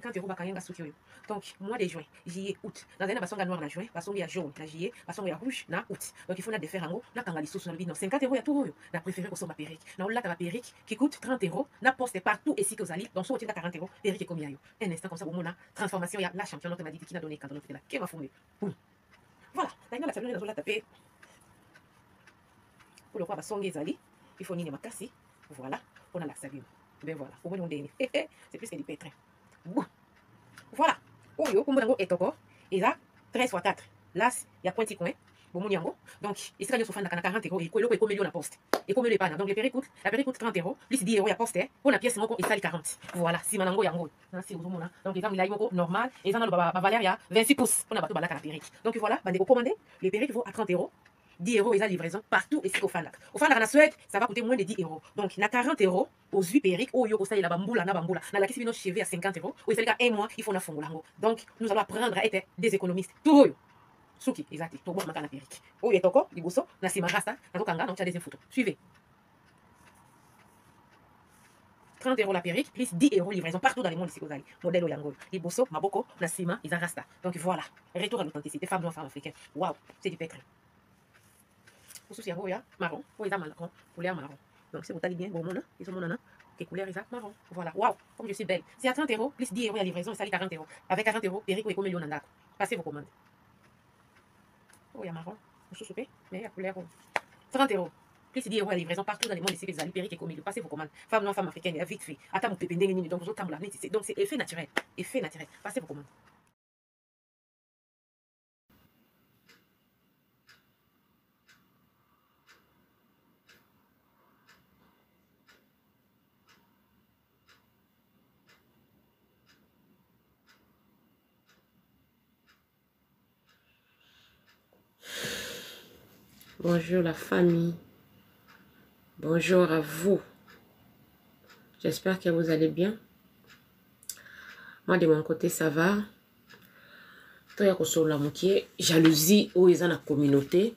50 euros bakayanga suki oyo. Donc mois de juin, juillet, août. Dans un basonga noir na juin, basonga ya jaune na juillet, basonga ya rouge na août. Donc il faut na défaire ango, na kanga lisusu na bino 50 euros ya tout oyo. Na préféré ko somba perruque. Na olata la perruque qui coûte 30 euros, na poste partout ici que vous allez. Donc so otinda 40 euros, perruque combien yo. Un instant comme ça bomona transformation ya la championne m'a dit qui n'a donné quand on fait la qui va foumer. Voilà, là la salon na zola taper. Pour le quoi basonga ezali, il faut nini makasi. Voilà, on a la savine. Ben voilà, au moins c'est plus que du pétrin. Voilà. Oyo, comme vous et toko, et là, 13 x 4. Là, il y a pointi coin. Bon, donc, il sera sur 40 euros. Et quoi, il y a la poste. Et comme le pan. Donc, la perruque coûte 30 euros. Plus 10 euros, il y a poste. Pour la pièce, il sale 40. Voilà, si manango yango. Donc, les gens, il a normal. Et ça, la valeur, il y a 26 pouces. On a battu la perruque. Donc, voilà, vous commandez. Les perruques vont à 30 euros. 10 euros et la livraison partout ici au Fandak. Au Fandak, en Suède, ça va coûter moins de 10 euros. Donc, il y a 40 euros aux 8 perruques. Oh, yo, ça, il y a bamboula, na bamboula. Dans la question de cheveux à 50 euros. Ou il fait un mois, il faut na fongolango. Donc, nous allons apprendre à être des économistes. Tout yo. Souki, exact. Tout bon, ma perruque. Oh, il est toko, il bosso, na sima rasta, na tokanga, donc tu as des photos. Suivez. 30 euros la perruque, plus 10 euros livraison partout dans le monde ici aux allez. Modèle Oyango. Les bosso, maboko, na sima, ils rasta. Donc voilà. Retour à l'authenticité. Femmes noires, femmes africaines. Waouh, c'est du pétrin. Pour ceux qui marron, pour les marron, couleur marron. Donc, si vous allez bien, bon, ils ont que couleur est marron. Voilà, waouh, comme je suis belle. C'est à 30 euros, plus 10 euros à livraison, et ça 40 euros. Avec 40 euros, Perico et Comélion Nandako. Passez vos commandes. Oh, il y a marron, vous soupez, mais il y a couleur 30 euros. Plus 10 euros à livraison partout dans le monde ici, les Perico et Comélion. Passez vos commandes. Femme noire, femme africaine, vite fait. Attends, vous pépez, donc vous autres, donc c'est effet naturel. Effet naturel. Passez vos commandes. Bonjour la famille, bonjour à vous, j'espère que vous allez bien. Moi de mon côté ça va. Toi sur la moitié, jalousie où ils ont la communauté,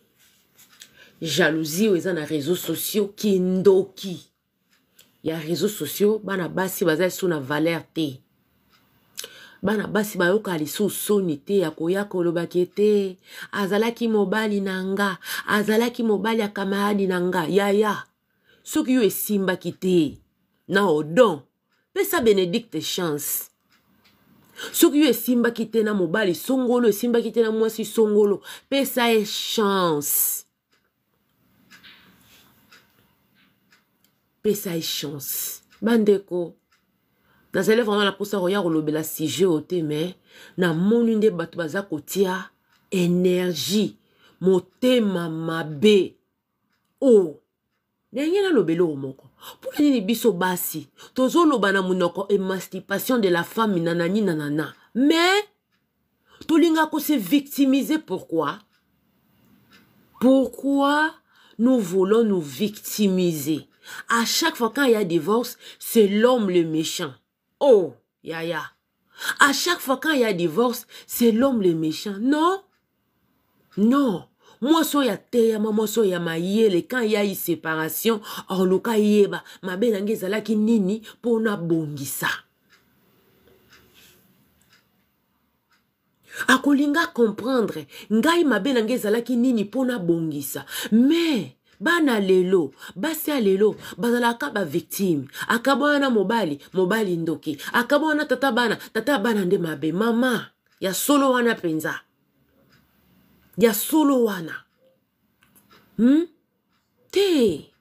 jalousie où ils ont les réseaux sociaux qui ndoki. Il y a réseaux sociaux, bana basi bazali sous na valeur te. Bana basi bayoka lisu soni te ya koyaka olobaki te azalaki mobali nanga azalaki mobali ya kamaradi nanga yaya soki yo esimbaki te na odon pesa Bénédicte chance soki yo esimbaki te na mobali songolo esimbaki te na mwasi songolo pesa e chance pesa e chance bandeko. Nazali vraiment la posa roya kolobela sujet ote mais na moni nde bato baza kotia énergie motema mabe o ndenge na lobelo moko pour nini biso basi tozo loba na munoko émancipation de la femme nanani nanana mais tolinga ko se victimiser pourquoi nous voulons nous victimiser à chaque fois quand il y a divorce c'est l'homme le méchant. Oh, yaya. À chaque fois quand il y a divorce, c'est l'homme le méchant. Non. Non. Moi, so ya teya, moi, so ya maïele. Quand il y a eu séparation, or luka yeba, ma benange zalaki nini, pona bongisa. Akolinga comprendre, ngai ma benange zalaki nini, pona bongisa. Mais, bana lelo, basi a lelo, bazalaka ba victime. Akabwana mobali, mobali ndoki. Akabwana tata bana nde mabe. Mama, ya solo wana penza. Ya solo wana. Te.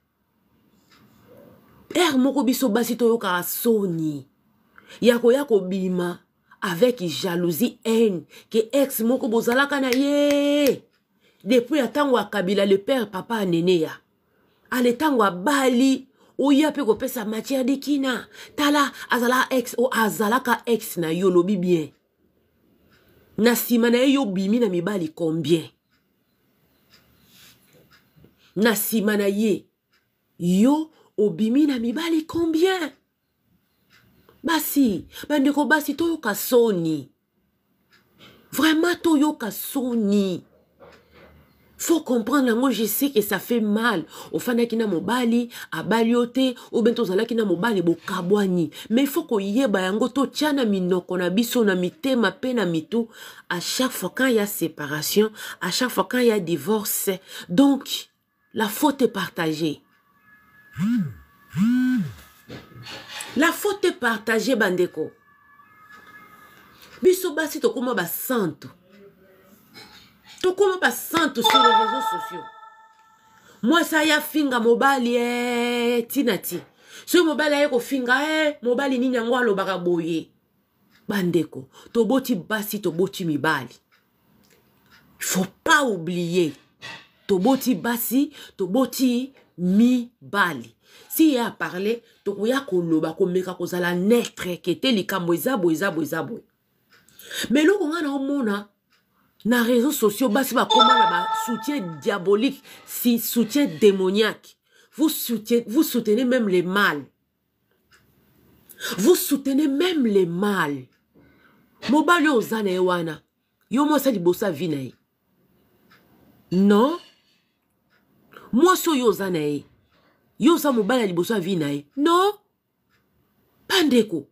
Moko biso basi toyoka soni. Yako bima. Avec jalousie, haine. Que ex moko bozalaka na ye. Depuis atango Kabila, le père papa neneya. Ale tango bali oya pe ko pesa matière de kina. Tala azala ex o azalaka ex na yo lobi bien. Na sima na yo bimi na mibali combien? Na sima na ye yo obimi na mibali combien? Basi bandeko basi toyoka soni. Vraiment toyoka soni. Faut comprendre, moi je sais que ça fait mal. Au fana kina mobali, a baliote, ou bento zala kina mobali bo kabwani. Mais il faut qu'on yeba yango to tiana minoko na biso na mitema pe na mitou. À chaque fois quand il y a séparation, à chaque fois quand il y a divorce, donc la faute est partagée. La faute est partagée, bandeko. Biso basi to koma ba santo. To koma ba santo sur les réseaux sociaux. Moi ça ya finga mobali tinati. So mobali ayeko finga mobali nini yango alobaka boye. Bandeko, to boti basi to boti mibali. Il faut pas oublier. To boti basi to boti mibali. Si y a parlé, to koya koloba komeka kozala netre kete likambo ezabo. Mais lo konga na omona na réseaux sociaux basi ba koma na ba soutien diabolique, si soutien démoniaque. Vous soutenez même les mâles. Vous soutenez même les mâles. Mobali yo zana ewana. Yo mo sa libosa vinae. Non. Moi so yo zana e. Yo sa mobali libosa vinae. Non. Pandeko.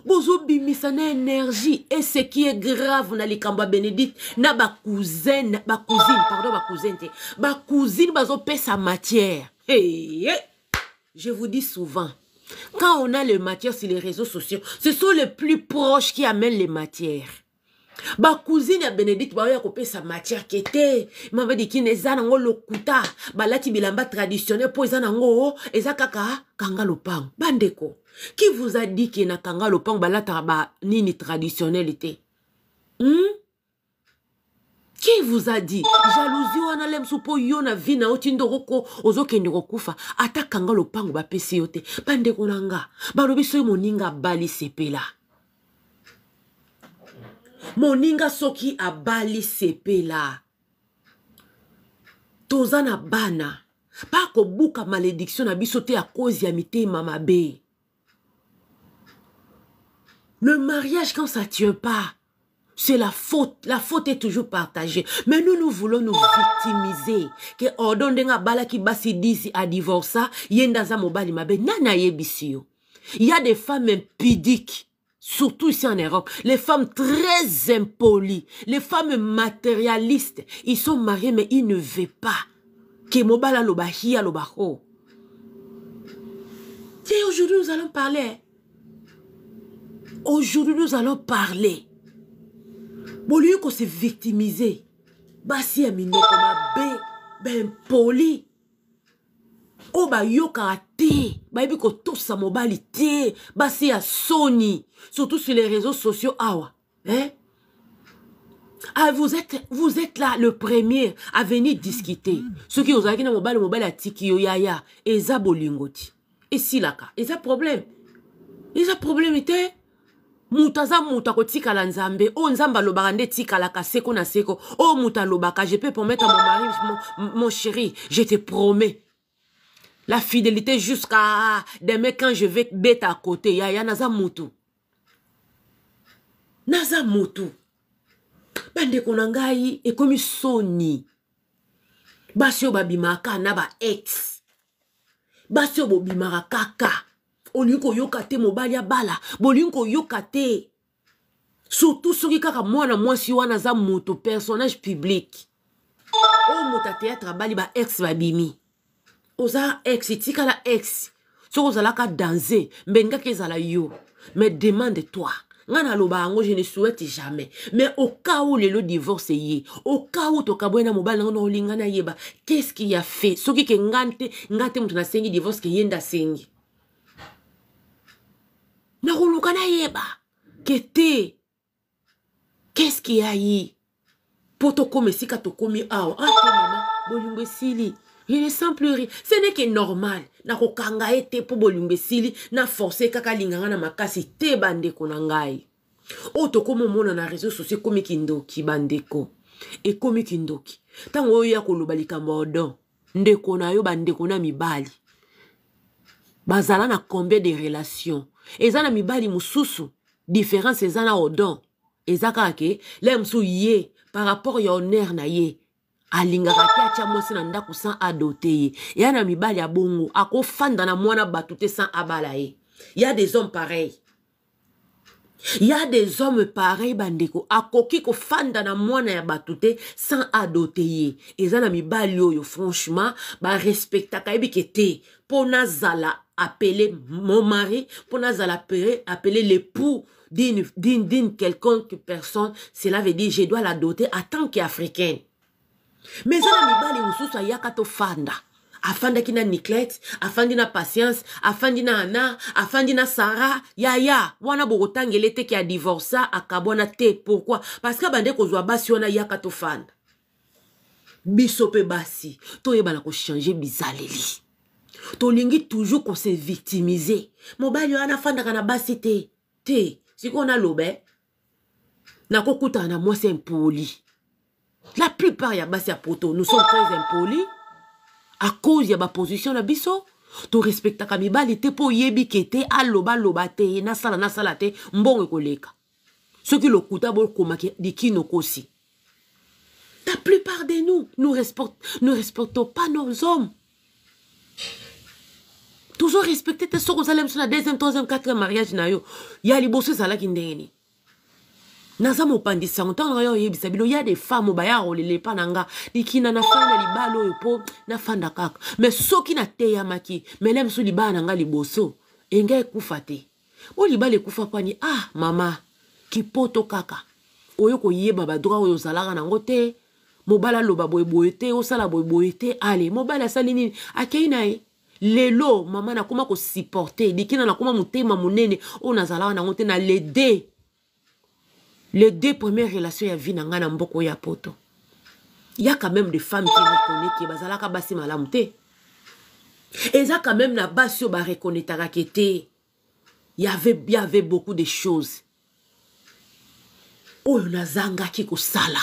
Bozo bimisa na énergie. Et ce qui est grave na likamba Bénédicte. Na ba cousine te. Ba cousine bazo paie sa matière. Hey. Je vous dis souvent. Quand on a les matières sur les réseaux sociaux, ce sont les plus proches qui amènent les matières. Ba cousine ya Bénédicte ba ya kopé sa matière qui était m'a dit ki neza nango lokuta balati bilamba traditionnel po eza nango eza kaka kanga lopang. Bandeko, qui vous a dit que na kanga lopang balata ba nini traditionnalité? Qui vous a dit? Jalousie wana lem supo yo na vina otindoroko ozokendeko kufa ata kanga lopango ba pesi yote. Bandeko nanga balobi so moninga bali sepela. Moninga soki abali sepela. Tozana bana. Pas ko buka malédiction na bisote à cause ya mitema mabe. Le mariage quand ça tient pas, c'est la faute. La faute est toujours partagée. Mais nous voulons nous victimiser. Que ordon denga bala ki basi disi a divorcé, yenda za mobali mabe nana yebisio. Il y a des femmes impudiques. Surtout ici en Europe, les femmes très impolies, les femmes matérialistes, ils sont mariés mais ils ne veulent pas. Que mobala loba hiya loba ho. Tiens, aujourd'hui nous allons parler. Aujourd'hui nous allons parler. Bon, lieu qu'on s'est victimisé, basi ya minoko mabe, ben poli. O ba yoka te, ba ebi ko tosa mobali te, basi ya soni, surtout sur les réseaux sociaux awa, hein? Ah, vous êtes là le premier à venir discuter. Ceux qui ont dit que mobile a tiki yo yaya, eza bolingoti. Et si laka, eza problème. Eza problème était mutaza muta ko tika la nzambe, o nzamba lobande tika la kaseko na seko, o muta lobaka, je peux promettre à mon mari, mon chéri, je te promets. La fidélité jusqu'à demain quand je vais bête à côté. Yaya naza mutu. Naza mutu. Bande konangai et comme soni. Basio babimaka na ba ex. Basio bobimaka kaka. Olinko yokate mobali ya bala. Bolinko yokate. Surtout ceux qui kaka mwana mwasi wana za mutu personnage public. O muta théâtre bali ba ex babimi. Oza ex, tika la ex. So ozala ka danser, mbenga kezala yo. Mais demande-toi. Ngana loba ango, je ne souhaite jamais. Mais au cas où le divorce est, au cas où to kabwena mobile ngana olingana yeba, qu'est-ce qu'il a fait? Soki ke ngante mutu na sengi divorce ke yenda sengi. Na rolukana yeba. Kete. Qu'est-ce qu'il y a yi? Poto kome sika to komi awa. Ah, maman, bolungo sili. Je ne sens plus rien. Ce n'est que normal. Na kokanga ete po bolumbe sili na forcer kaka linganga na makasi te bandeko na ngai. Oto komo mona na réseaux sociaux komi kindoki bandeko. E komi kindoki. Tango oyo ya koloba likambo odon. Ndeko na yo bandeko na mibali. Bazala na combien de relations. Eza na mibali mususu. Différence eza na odon. Eza kake le msu ye par rapport ya honneur na ye. alingaka te atia mwasi na ndako sans adote ye. Ya na mibali ya bongo akofanda na mwana batu te sans abala ye. Il y a des hommes pareils. Il y a des hommes pareils bandeko akoki ko fanda na mwana ya batute sans adoter ye. Eza na mibali oyo franchement ba respecta kayebi kete pona zala appeler mon mari, pona zala appeler l'époux d'une quelconque personne, cela veut dire je dois la doter en tant qu'africaine. Mais eza na mibali mususu ayaka to fanda. Afanda kina Niclette, afandi na Patience, afandi na Anna, afandi na Sarah, yaya, wana bogotangele te ki a divorça, akabona te. Pourquoi? Parce que bande kozwa basi wana yaka to fanda. Bisope basi, to yeba na ko changer bizaleli. To lingi toujours qu'on se victimiser. Mobali wana fanda kana basi te. Te, si qu'on a lobe, na kokuta na moi c'est impoli. La plupart ya basi ya poto, nous sommes très impolis. À cause de ma position na biso, to respecta ka mibali te po yebi kete aloba loba te na sala te mbongo koleka. Ceux qui lokuta bol komaki dikino kosi. La plupart de nous, nous respectons pas nos hommes. Toujours respecter tes soeurs aux alem sur la deuxième, troisième, quatrième mariage na yo. Ya liboso sala kindeni. Naza mopandi sangotan rayo yebisa bilo ya des femmes baya rolele pananga dikina na fana libalo yopo na fanda kaka mais soki na teya maki melem su libana nga liboso enga ekufa te o libale kufa kwani ah mama kipoto kaka oyo ko yeba ba droit oyo zalaka nango te mobala loba boyeboye te osala boyeboye te ale mobala sali nini akeina e lelo mama na koma ko supporter dikina na koma mutema munene o nazalaka nango te na lede. Les deux premières relations ya vie nanga na mboko ya poto. Il y a quand même des femmes qui reconnaissent que bazalaka basi malamu te. Et ça quand même na basi ba reconnaîtra que te. Il y avait beaucoup de choses. Oh nazanga ki ko sala.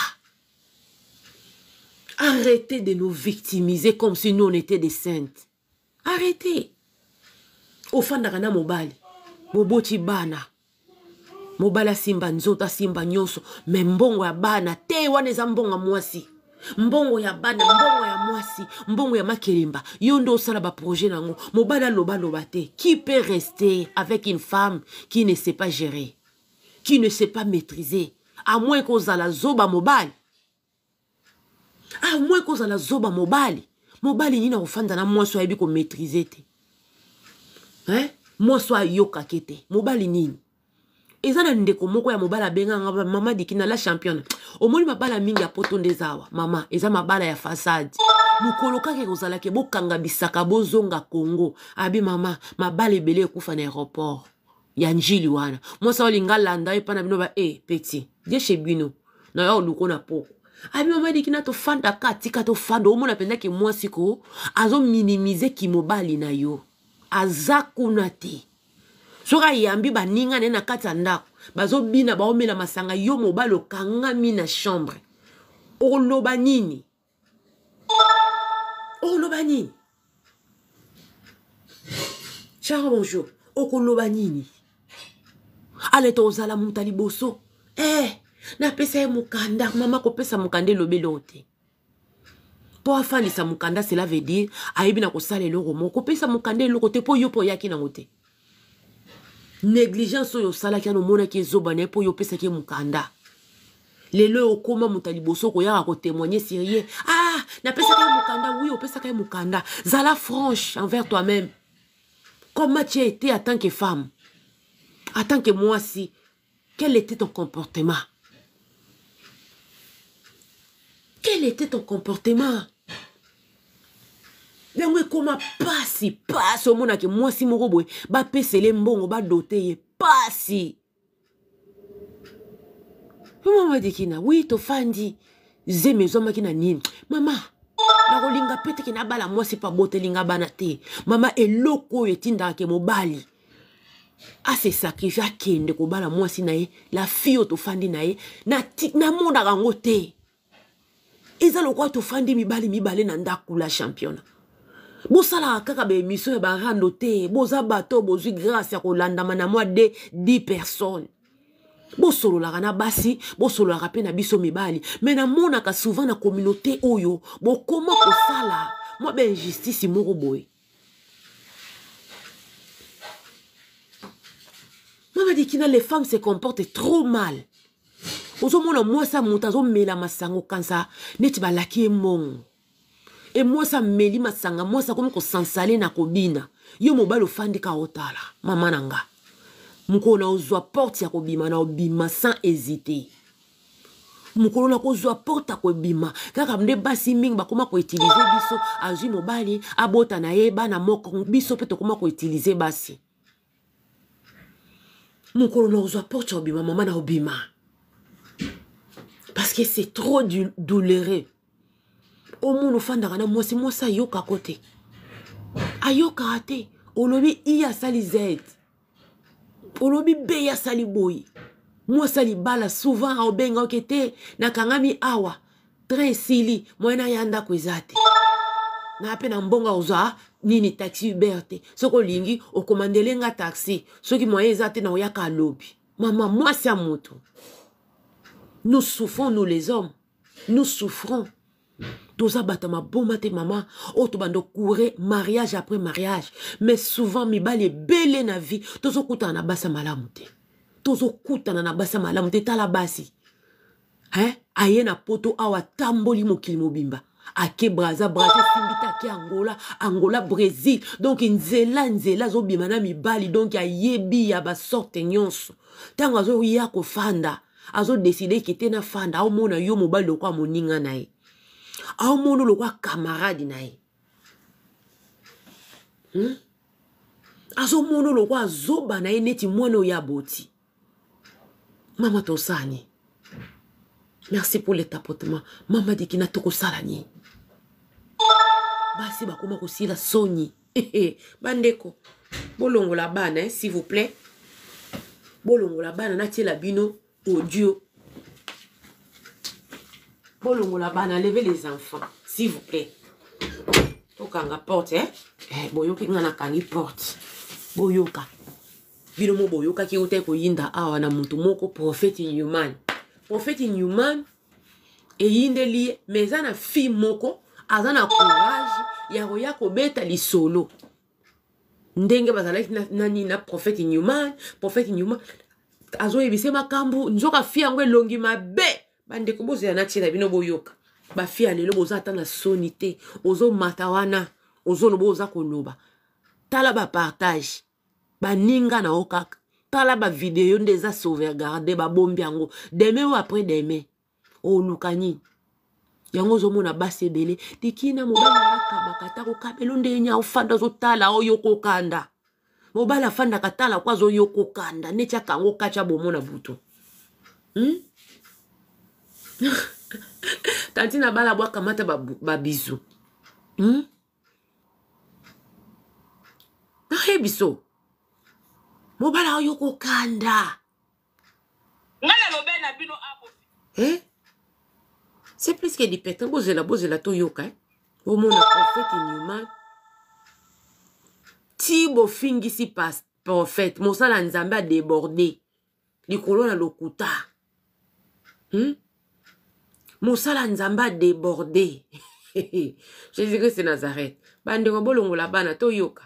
Arrêtez de nous victimiser comme si nous on était des saintes. Arrêtez. Ofanda kana mobali. Moboti bana. Mobala simba nzota simba nyoso. Me mbongo ya bana. Te wane za mbongo mwasi. Mbongo ya bana. Mbongo ya mwasi. Mbongo ya makelimba. Yondo osala ba projet nango. Mobala loba loba te. Qui peut rester avec une femme qui ne sait pas gérer? Qui ne sait pas maîtriser? À moins qu'on a la zoba mobile. À moins qu'on a la zoba mobile. Mobile nina ofanda na moi soit ebi ko maîtriser te. Hein? Moi soit yoka kete. Mobile nini? Eza na ndeko moko ya mobala benga nga mama dikina la championne. Omoni mabala mingi ya poto ndezawa. Mama, eza mabala ya façade. Mukoloka ke kozala ke bokanga bisaka bozonga Congo. Abi mama, mabala ebele ekufa na aéroport. Ya njili wana. Mosa olinga landa epana bino ba petit. Die chez bino. Na ya oluko na poko. Abi mama dikina to fanda ka tika to fanda omona penda ke mwasi ko azo minimiser ki mobali na yo. Azakuna te. Soka yambi baninga nena kata ndako. Bazo bina baomela masanga yo mobalo kangami na chambre. Oloba nini? Oloba nini? Charo bonjour. Okoloba nini? Ale to ozala mutali boso. Na pesa mukanda. Mama ko pesa mukande lobelote. Po afani sa mukanda cela veut dire aibi na ko sale loko moko pesa mukande loko te po yo po yaki na ngote. Négligence oyo sala kiano mona ki zobane po yo pesa ki mukanda. Lelo okoma mutaliboso ko yaka ko témoigner sérieux. Ah, na pesa ki mukanda oui, o pesa ki mukanda. Zala franche envers toi-même. Comment tu as été en tant que femme? En tant que moi si, quel était ton comportement? Quel était ton comportement? Dengue koma pasi au mona ke moi si moko boy ba pesele mbongo ba doter pasi. Maman dikina oui to fandi zeme zoma kina nini mama na kolinga pete kina bala moi si pa botelinga bana te mama eloko etinda ke mobali a se sacrifice kende ko bala moi si nae la fille to fandi nae na monda kango te ezalo kwa to fandi mibali na ndakula championnat. Bosala kaka be émission ba rando te boza bato bozui grâce ya kolanda mana moi de 10 personnes. bosololaka na basi bosololaka mpe na biso mibali me namonaka souvent na communauté oyo bokoma kosala mwa bainjustice moko boye. Mama dikina les femmes se comportent trop mal. Ozomona mwasa moto azomela masango kansa neti balaki emongo. E mwasa meli masanga mwasa komi kosansale na kobina. Yo mobali ofandika otala mama nanga. Mukona ozwa porte ya kobima na obima sans hésiter. Mukona kozwa porte ya kobima kaka mde basi mingi bakoma ko utiliser biso azwi mobali abota na ye bana moko biso pe tokoma ko utiliser basi. Mukona ozwa porte ya obima mama na obima. Parce que c'est trop douloureux. Au monde fandaka na mwasa yoka kote. Ayoka ate. Olobi iya sali zed. Olobi beya sali boy. Mwasa li bala souvent a obenga okete. Na kangami awa. Très sili. Mwena yanda kwezate. Na ape na mbonga oza. Nini taxi uberte. Soko lingi okomandelenga taxi. Soki mwaye zate na oyaka alobi. Mama mwasa moto. Nous souffrons, nous les hommes. Nous souffrons. Toza batama bomate mama. Oto bando courir mariage après mariage. Mais souvent, mi bali belé na vie. Tozo kuta na basa malamute. Tozo kuta na basa malamute. Tala basi. Hein? Aye na poto awa tamboli mokili mobimba. Ake Braza, Simbita, ake Angola, Angola, Brésil. Donc, nzela, zo bimana mi bali. Donc, ya yebi, ya ba sorte nyonso. Tango zo yako fanda. Azo décidé quitter na fanda au mona yo mobile lo kwa moninga nae au mono lo kwa camarade nae azo mono lo kwa zoba nae neti mwana ya boti. Mama tosani merci pour le tapotement. Mama dikina toko salani basi bakoma kosila soni bandeko bolongo la bana s'il vous plaît bolongo la bana na tiela bino audio. Bolongo la bana, levez les enfants, s'il vous plaît. Tokanga porte, hein? Boyoka ngana kangi porte. Boyoka. Bilomo boyoka ki ote ko yinda awa na muntu moko prophète inhuman. Prophète inhuman e yinde li mais ana fi moko azana courage ya roya ko beta li solo. Ndenge bazalaki nani na prophète inhuman, azo ebise makambu nzoka fia ngwe longi mabe bande ko bozo na tina bino boyoka ba fia lelo bozo atana sonité ozo matawana ozo no bozo koloba tala ba partage ba ninga na okaka tala ba vidéo ndeza sauvegarder ba bombi yango demain ou après demain o lukani yango zo mona base belé tikina mobala nakabaka ko kabelo ndenya ofanda zo tala oyoko kanda mobala fanda katala kwa zo yoko kanda necha kango kacha bomona buto. Tantina bala bwa kamata ba bizu. Na hebiso. Mobala yoko kanda. Ngala lobena bino abo. C'est plus que du pétan bozela to yoka. Au monde prophète inhuman. Tibo fingisi pas prophète, mosala nzambe a débordé. Likolo na lokuta. Mosala nzambe a débordé. Jésus-Christ c'est Nazareth. Bande ko bolongo la bana to yoka.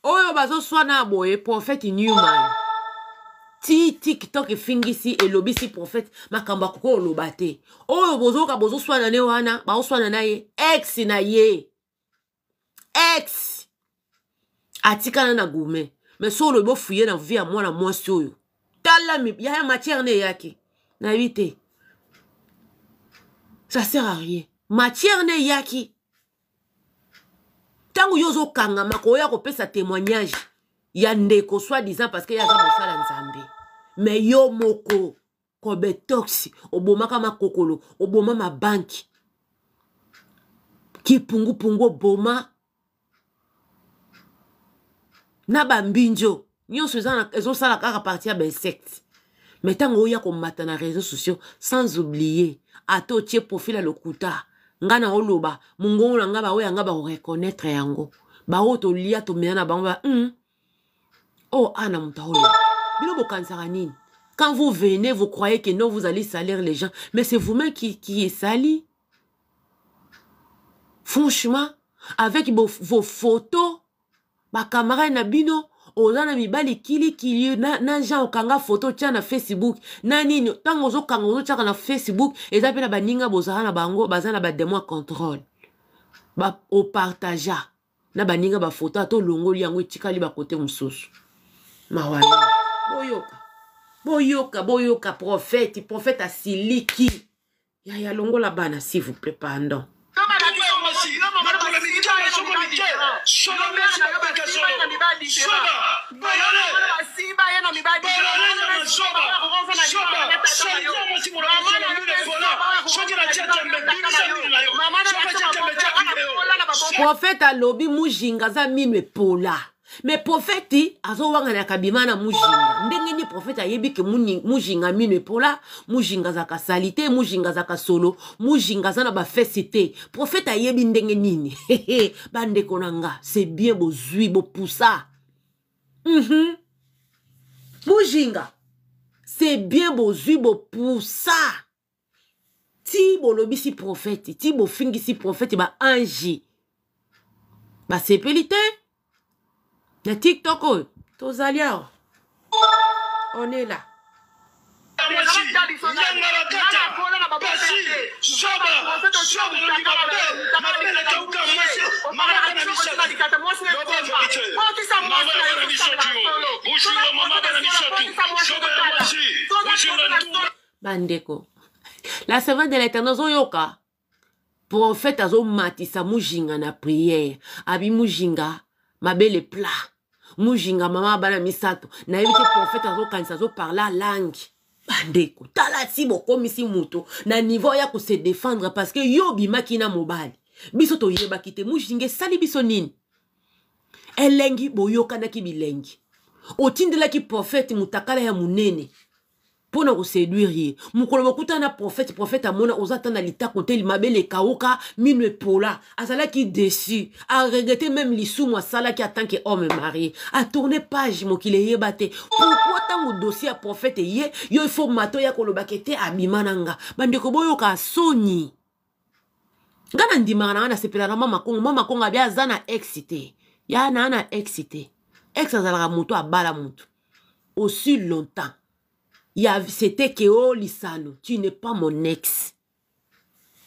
Oyo bazo swana boye prophète inhuman. Ti TikTok fingisi elobisi prophète makamba koko olobate. Oyo bozo swana ne wana, ba swana na ye, ex na ye. Ex. Atika na gume. Mais so lo bo fuye na vie à moi na mwasi oyo. Tala mi ya matière ne yaki. Na vite. Ça sert à rien. Matière ne yaki. Tango yozo kanga mako ya ko pesa témoignage. Ya ndeko soi-disant parce que ya za mosala nzambe. Mais yo moko kobe toxi oboma kama kokolo oboma ma banki ki pungu oboma na bambinjo nyonso ezo sala kaka partir ba insecte. Mais tango ya ko mata na réseaux sociaux sans oublier ato tie profil à lokuta nga na oloba mungongo na nga baoya nga ba reconnaître yango ba oto lia to mena ba oh ana muta oloba bino bokansaka nini. Quand vous venez, vous croyez que non, vous allez salir les gens. Mais c'est vous-même qui est sali. Franchement, avec vos photos, ma camarade Nabino, ozana mibali kili na gens okanga photo tia na Facebook. Na nini, tant ozo kanga ozo tia na Facebook, et ça pe na baninga bozara na bango, bazana ba démon contrôle. Ba o partager. Na baninga ba photo ato longoli yango etikali ba côté mususu. Mawala. Boyoka, prophète à Siliki. Ya longo la bana, s'il vous plaît, pardon. Prophète à lobby mujinga za minwe pola. Mais prophète azo wanga na kabimana mujinga. Ndenge ni prophète ayebi ke mujinga minwe pola, mujinga za ka salite, mujinga za ka solo, mujinga za na ba fesite. Prophète ayebi ndenge nini. Bande konanga, c'est bien bozui bo poussa. Mujinga. C'est bien bozui bo poussa. Ti bo lobi si prophète, ti bo fingi si prophète ba anji. Ba sepelite. Le TikTok, Tozalia, on est là. Bandeko. La servante de l'Éternel, Zoyoka. Prophète azo matisa mujinga na prière. Abi mujinga, ma belle plat. Mujinga mama bana misato. Na evite prophète azo kanisa azo parla langue. Bandeko. Tala si boko misi muto. Na niveau ya ko se défendre parce que yo bima kina mobali. Biso to yeba kite mujinga sali biso nini. Elengi boyoka na ki bilengi. Otindela ki prophète mutakala ya munene. Pona ko séduire. Mukolo bakuta na prophète amona ozatana lita konte limabele kaoka minwe pola. Azala ki déçu. A regretter même l'issou moi sala qui attend que homme marié. A tourner page mo ki le yebate. Pourquoi tant dossier à prophète ye yo il faut mato ya kolobakete abimananga. Bande ko boyoka soni. Ngana ndimana na sepela na mama kongo abia zana excité. Ya na excité. Ex azala muto abala muto. Aussi longtemps. C'était que oh Lissano, tu n'es pas mon ex.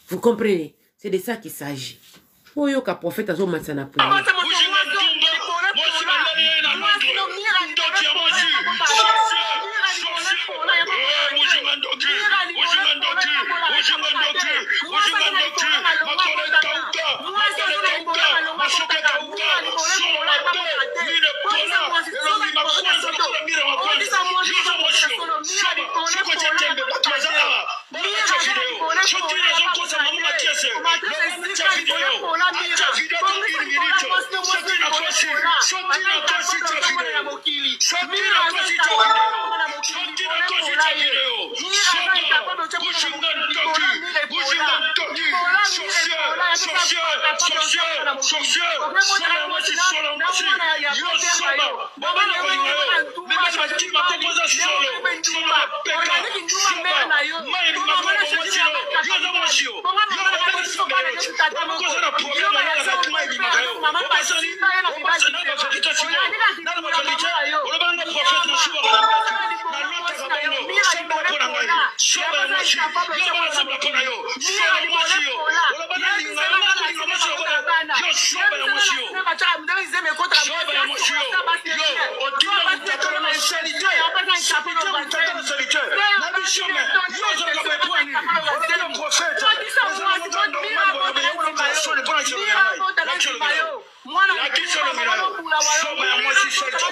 Vous comprenez? C'est de ça qu'il s'agit. Oh yo ka prophète azo matsana pour.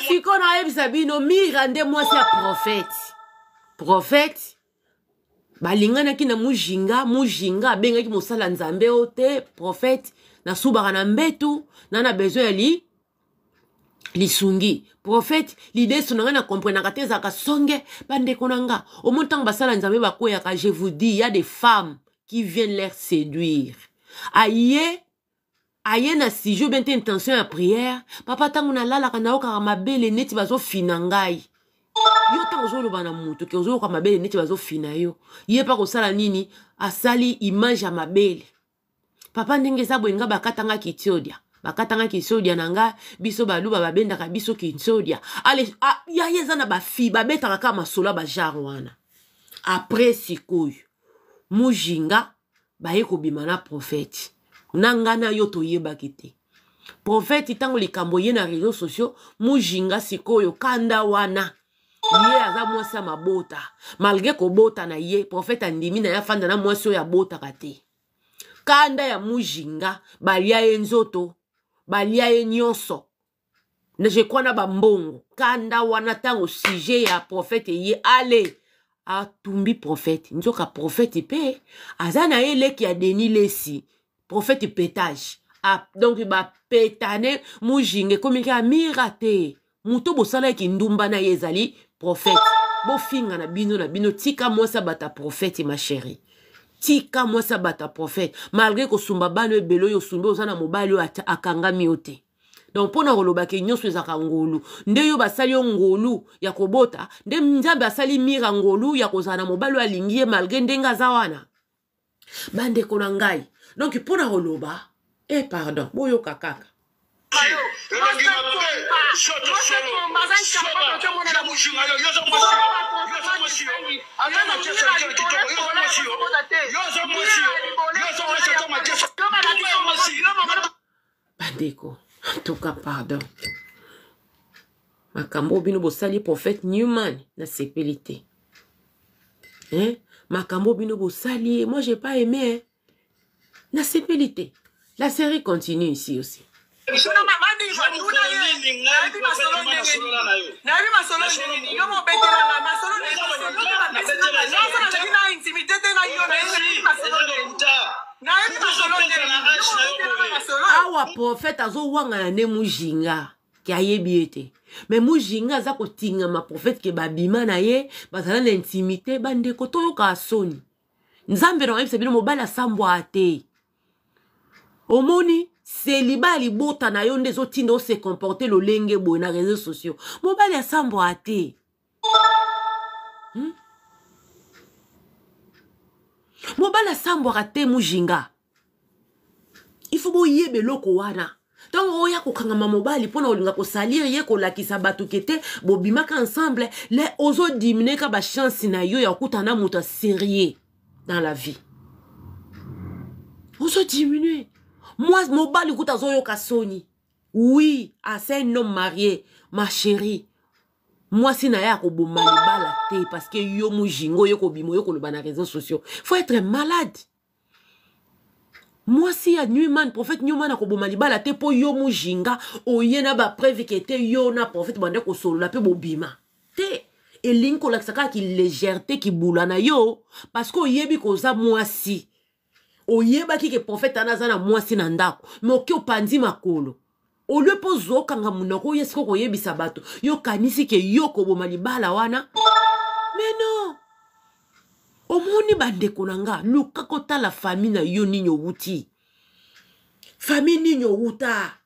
Si qu'on a eu Sabino, rendez-moi ça prophète. Prophète. Balingana ki na mujinga benga ki mosala nzambe ote prophète na subaka na mbetu na besoin ya li sungi prophète l'idée sonanga na comprendre ka teza ka songe bande konanga au montant basala nzambe bakoya ka je vous dis il y a des femmes qui viennent les séduire Aye na si je bente intention ya prière. Papa tangu na lala kana oka mabele neti bazo finangai. Yo tango zo bana mutu ke zo ka mabele neti bazo fina yo. Ye pa ko sala nini asali image ya mabele. Papa ndenge za boyenga bakatanga kitiodia. Bakatanga kitiodia nanga biso baluba babenda ka biso kitiodia. Ale ya yeza na ba fi babeta ka masola ba jarwana. Après sikoyo mujinga baye ko bimana prophète. Nangana yo to yeba kite. Prophète tango likambo ye na réseaux sociaux mujinga sikoyo kanda wana. Ye aza mwasi ya mabota. Malgré ko bota na ye, prophète andimi na ya fanda na mwasi ya bota kate. Kanda ya mujinga, balia ye nzoto, balia ye nyonso. Ne je crois na bambongo. Kanda wana tango sujet ya prophète ye ale. A tumbi prophète. Nzoka prophète pe. Azana ye leki ya deni lesi. Prophète pétage. Donc ba pétane mujinga komika mirate. Muto bosala ki ndumba na yezali prophète. Bo finga na bino tika mwasa bata prophète ma chérie. Tika mwasa bata prophète. Malgré ko sumba bano ebelo yo sumbe osana mobali yo akanga miote. Donc pona koloba ke nyonso ezaka ngolu. Nde yo basali yo ngolu ya kobota. Nde nzambe asali mira ngolu ya kozana mobali yo alingie malgré ndenga zawana. Bande kona ngai. Donc pona koloba. Pardon. Boyo kakaka. Bandeko, en tout cas, pardon. Makambo bino bosali prophète Newman na sépélité. Hein? Makambo bino bosali, moi j'ai pas aimé. Hein? Na sépélité. La série continue ici aussi. Awa prophète azo wanga na ne mujinga ki ayebi ete. Mais mujinga za kotinga ma prophète ke babima na ye bazala na intimité bande ko to yoka soni. Nzambe no yebisa bino mobala sambwa ate. Omoni célibat libota na yo nde zotinda o se comporter lo lenge boye na réseaux sociaux. Mobali ya sambo ate. Mobali ya sambo ate mujinga. Il faut boyebe loko wana. Donc oya ko kangama mobali pona olinga ko salir ye ko lakisa batu kete bobimaka ensemble les ozo diminuer ka ba chance na yo ya kutana muta sérieux dans la vie. Ozo diminuer. Moi, mobali kuta zoyo kasoni. Oui, c'est un homme marié, ma chérie. Moi, si na ya ko bomali bala te parce que yo mujingo yo ko bimo yo ko loba na réseaux sociaux. Faut être malade. Moi, si ya Newman, prophète Newman ko bomali bala te po yo mujinga, oye na ba preuve que te yo na prophète bande ko solo la pe bobima. Te et linko la saka ki légèreté ki boulana yo parce que oyebi ko za moi si. Oyeba ki ke prophète anazana mwasi na ndako mais oki opandi makolo o le pozo kanga munoko yesko ko yebisa bato yo kanisi ke yo ko boma libala wana mais non omoni bandeko nanga luka kota la famille na yo ninyo wuti famille ninyo wuta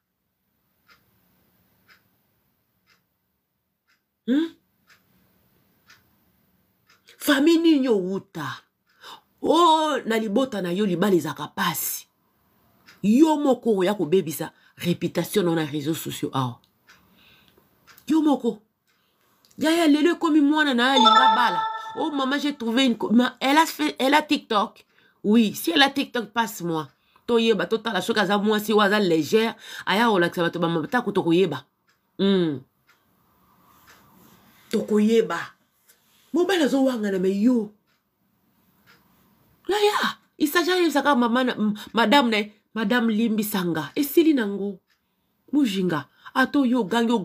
famille ninyo wuta. Oh, na libota na yo libali zaka pasi. Yo moko ya ko bebisa réputation dans les réseaux sociaux. Ah. Yo moko. Yaya lele komi mwana na linga bala. Oh maman, j'ai trouvé une elle a TikTok. Oui, si elle a TikTok, passe-moi. Toyeba tota la soka za moi si waza légère, aya relaxa bato ba mabata ko tokoyeba. Tokoyeba. Mo bala zo wanga na me yo. Laya, il s'agit de ça madame Limbi Sanga. Et Sili Nango. Mujinga. Ato yo gango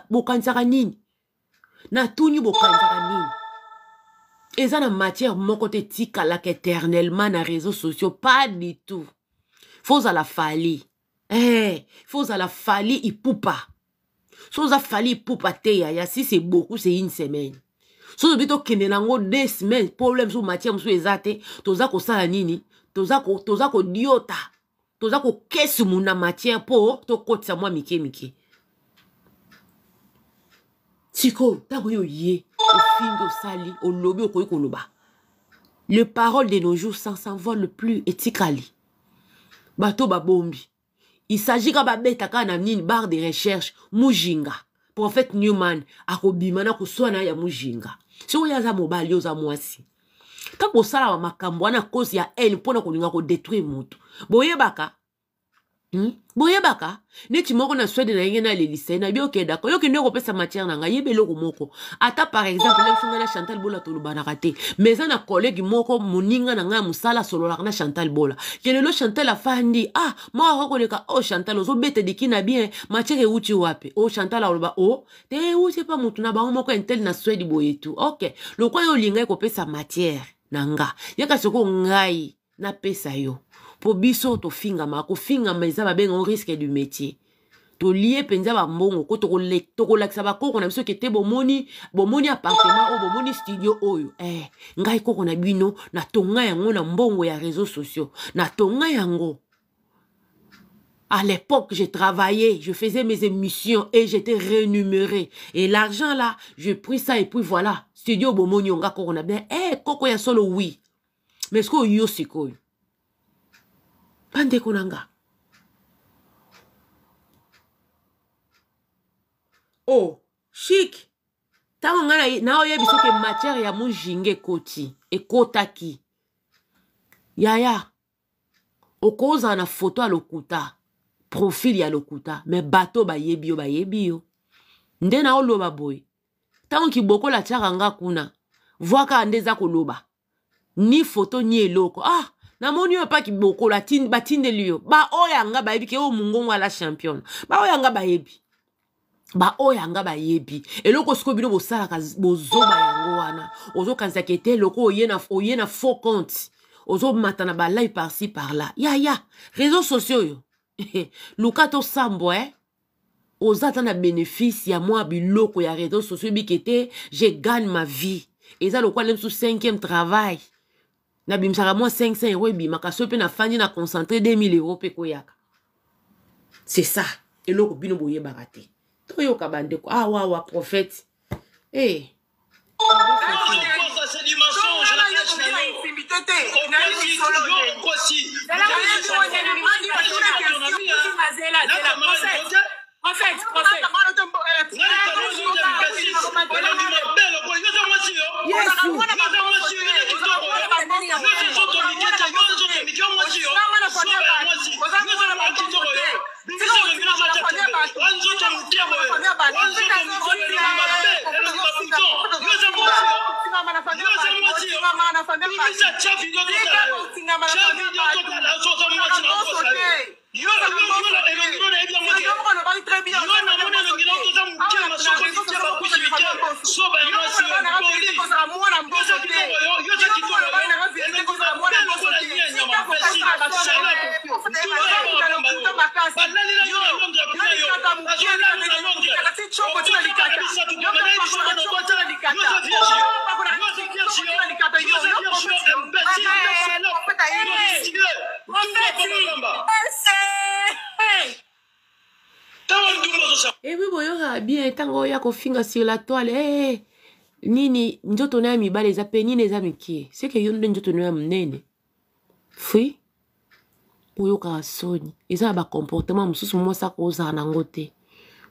bokansaka nini. Na tunyu bokansaka nini. Et ça na matière mon côté tika la éternellement na réseaux sociaux. Pas du tout. Faut à la fali. Faut à la fali il poupa. Faut à fali poupa te ya si c'est beaucoup c'est une semaine. So to bito kende nango 2 semaines problème sur matière musu ezate toza ko sala nini toza ko diota toza ko kesu muna matière po to kotisa mwa mike siko tango yo ye au fin de sali au lobby au koloba le parole de nos jours s'envole plus éthiquement bato babombi il s'agit ka babeta kana nini barre de recherche mujinga prophète Newman akobimana kuswana ya mujinga so ya za mobali yo za mwasi tako sala wa makambo wana cause ya haine pona kolinga ko détruire mutu boyebaka boyebaka neti moko na swede na yenge na lelise na bio keda ko yo kende ko pesa matière na nga yebelo ko moko ata par exemple le funga na Chantal Bola to lubana kate mais na collègue moko muninga na nga musala solo na Chantal Bola kene lo Chantal afandi mo ko leka Chantal ozo bete dikina bien matière uti wapi Chantal aloba te uti pa mutu na bango moko intel na swede boyetu OK lo kwa yo linga ko pesa matière na nga yaka soko ngai na pesa yo po biso to fingama ko fingama eza babenga on risque du métier to lié penza ba mbongo ko to kolakisa ba koko na biso kete bomoni appartement o bomoni studio oyo ngai koko na bino na tonga yango na mbongo ya réseaux sociaux na tonga yango. À l'époque, j'ai travaillé, je faisais mes émissions et j'étais rémunéré. Et l'argent là, je pris ça et puis voilà. Studio bomoni onga koko na bien koko ya solo oui. Mais ce ko yo sikoyo Pande konanga. Chic. Tango ngana na oye bisoke matière ya mujinge koti e kotaki. Yaya. Okoza na photo a lokuta. Profil ya lokuta. Mais bateau ba yebi yo. Nde na oloba boy. Tango ki boko la tiara nga kuna. Voaka andeza koloba. Ni photo ni eloko. Na moni yo pa ki boko la batinde liyo. Ba oyanga ba yebi ke o mungongo ala champion. Ba oyanga ba yebi. Ba oyanga ba yebi. Eloko siko bino bo sala ka bozoba yango wana. Ozo kanisa kete loko oye na faux compte. Ozo matana ba live par-ci par-là. Ya. Réseaux sociaux yo. Lukato sambo Oza tana bénéfice ya moi biloko ya réseaux sociaux bikete je gagne ma vie. Eza lokwa lem sous 5e travail. Na bimsaka moi 500 € bimaka sope na fandi na concentré 2000 € pe koyaka. C'est ça. Et loko bino boye barate. Toyo kabande ko wa prophète. C'est du mensonge. Et oui, boyoka bien, tango ya ko finga sur la toile, nini, njoto na mi bale za peni ne za miki. C'est que yonde njoto na mnene. Fui. Boyoka soni. Eza ba comportement mususu mo sa ko za na ngote.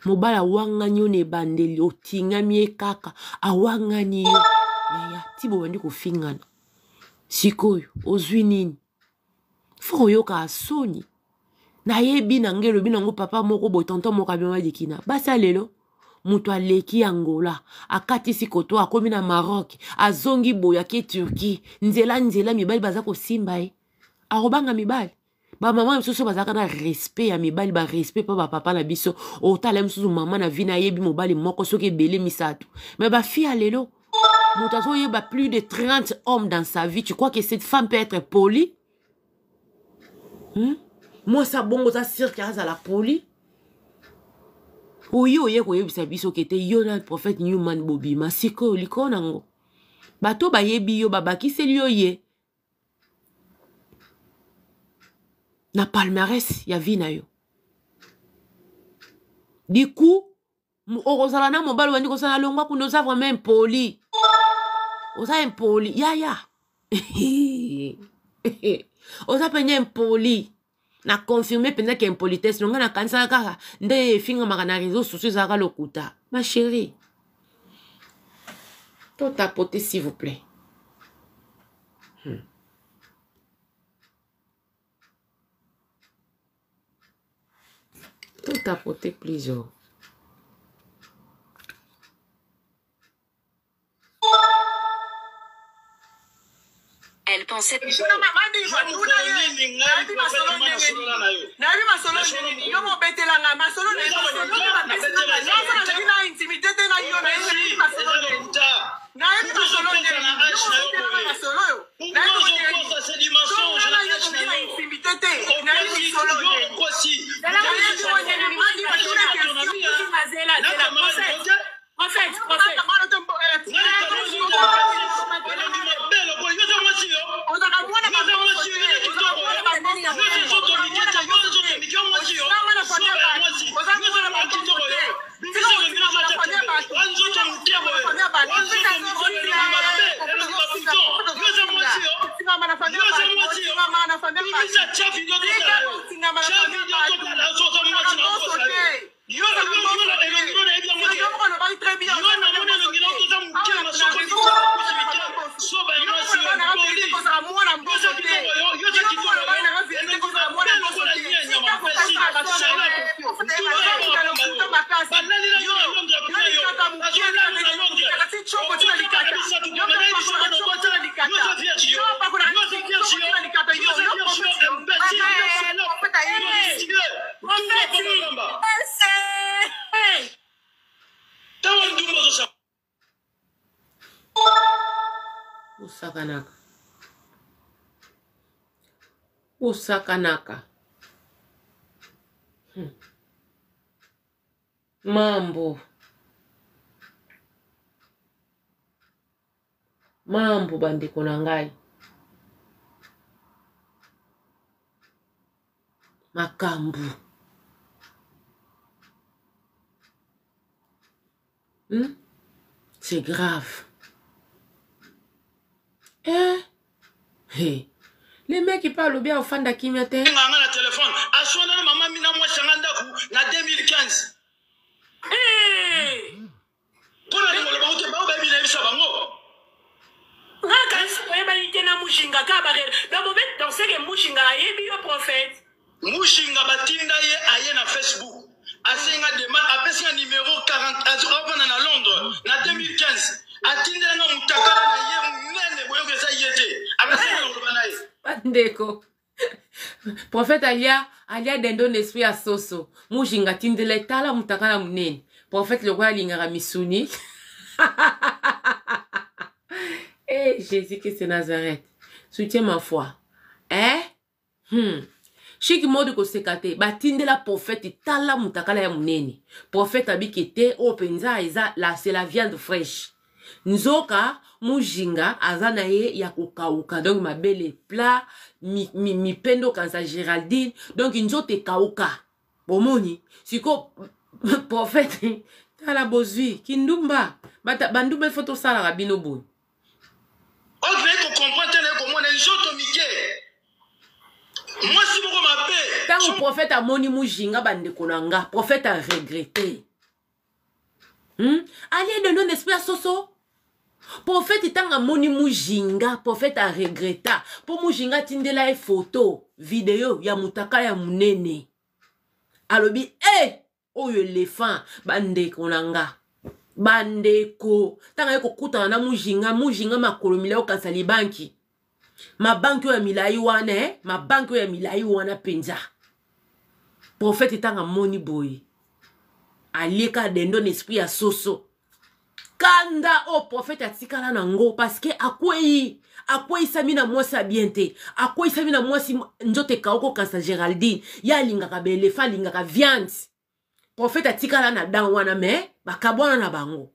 Mobala wanga nyone bandeli otinga mie kaka awanga ni yo. Ya tibo wandi ko fingana. Sikoyo ozwi nini. Fo yoka soni. Na yebi na ngelo binango papa moko boy tonton moko bioma dikina. Basa lelo mutu aleki Angola, akatisi koto akomi na Maroc, azongi boya ke Turquie, nzela mibali baza ko simba arobanga mibali. Ba maman msusu bazaka na respect ya mibali ba respect pa ba papa na biso. Otala msusu maman na vina yebi mobali moko soki belé misato. Mais ba fille lelo mutu azo yeba plus de 30 hommes dans sa vie. Tu crois que cette femme peut être polie? Moi, ça bon, ça cirque à la poli. Oyo ye koyebisa biso kete yo na prophète Newman bobima siko liko nango. Bato bayebi yo babakiseli yo ye. Na palmarès ya vie na yo. Du coup, orozala na mobile wandi ko sana longwa kuno za vraiment impoli. Oza impoli. Ya. Oza penye impoli. Na confirmé penye ke impolitesse. Nonga na kanisa kaka. Nde finga maka na réseau sociaux zaka lokuta. Ma chérie. Tout tapoter s'il vous plaît. Tout tapoter please. Elle pensait que Usakanaka. Mambo bandeko na ngai. Makambu. C'est grave. Hey. Les mecs qui parlent bien au fan d'Akimete. Na téléphone. Asona maman mina moi changanda ku na 2015. Pour la ngolo ba uke ba ba mina bisa bango. Ngaka sipo eba itena mushinga ka ba ba bobe dans ce que mushinga yebi yo prophète. Mushinga batinda ye aye na Facebook. Asenga demande apesinga numéro 40 azobana na Londres na 2015. Atinda nga mutakala na ye munene boyogeza yete. Apesinga ngolo na ye. Ndeko. Prophète alia dendo n'esprit à soso. Mujinga tindele tala mutakala munene. Prophète le roi lingara misuni. Eh Jésus Christ de Nazareth. Soutiens ma foi. Chiki mode ko sekate batindela prophète tala mutakala ya munene. Prophète abikete openza eza la c'est la viande fraîche. Nzoka mujinga azana ye ya kokauka donc mabele plat mi pendo kansa Géraldine donc nzote kauka bomoni siko prophète tala bozui kindumba bata bandumba photo sala rabino boy on veut qu'on comprenne comment les nzoto mike moi si boko mabe tant prophète amoni mujinga bandeko nanga prophète a regretté allez de non esprit soso. Prophète tanga moni mujinga, prophète a regretta. Pour mujinga tindela e photo, vidéo ya mutaka ya munene. Alobi, oyo éléphant, bandeko nanga. Bandeko. Tanga yeko kuta na mujinga makolo milao kansali banki. Ma banki ya milai wana, ma banki ya milai wana penza. Prophète tanga moni boy. Alieka dendo n'esprit ya soso. Kanda o prophète atikala nango parce que akwei samina mwasi abiente akwei samina mwasi njote kaoko kansa Géraldine ya lingaka belefa lingaka viande prophète atikala na dan wana mais bakabwana na bango.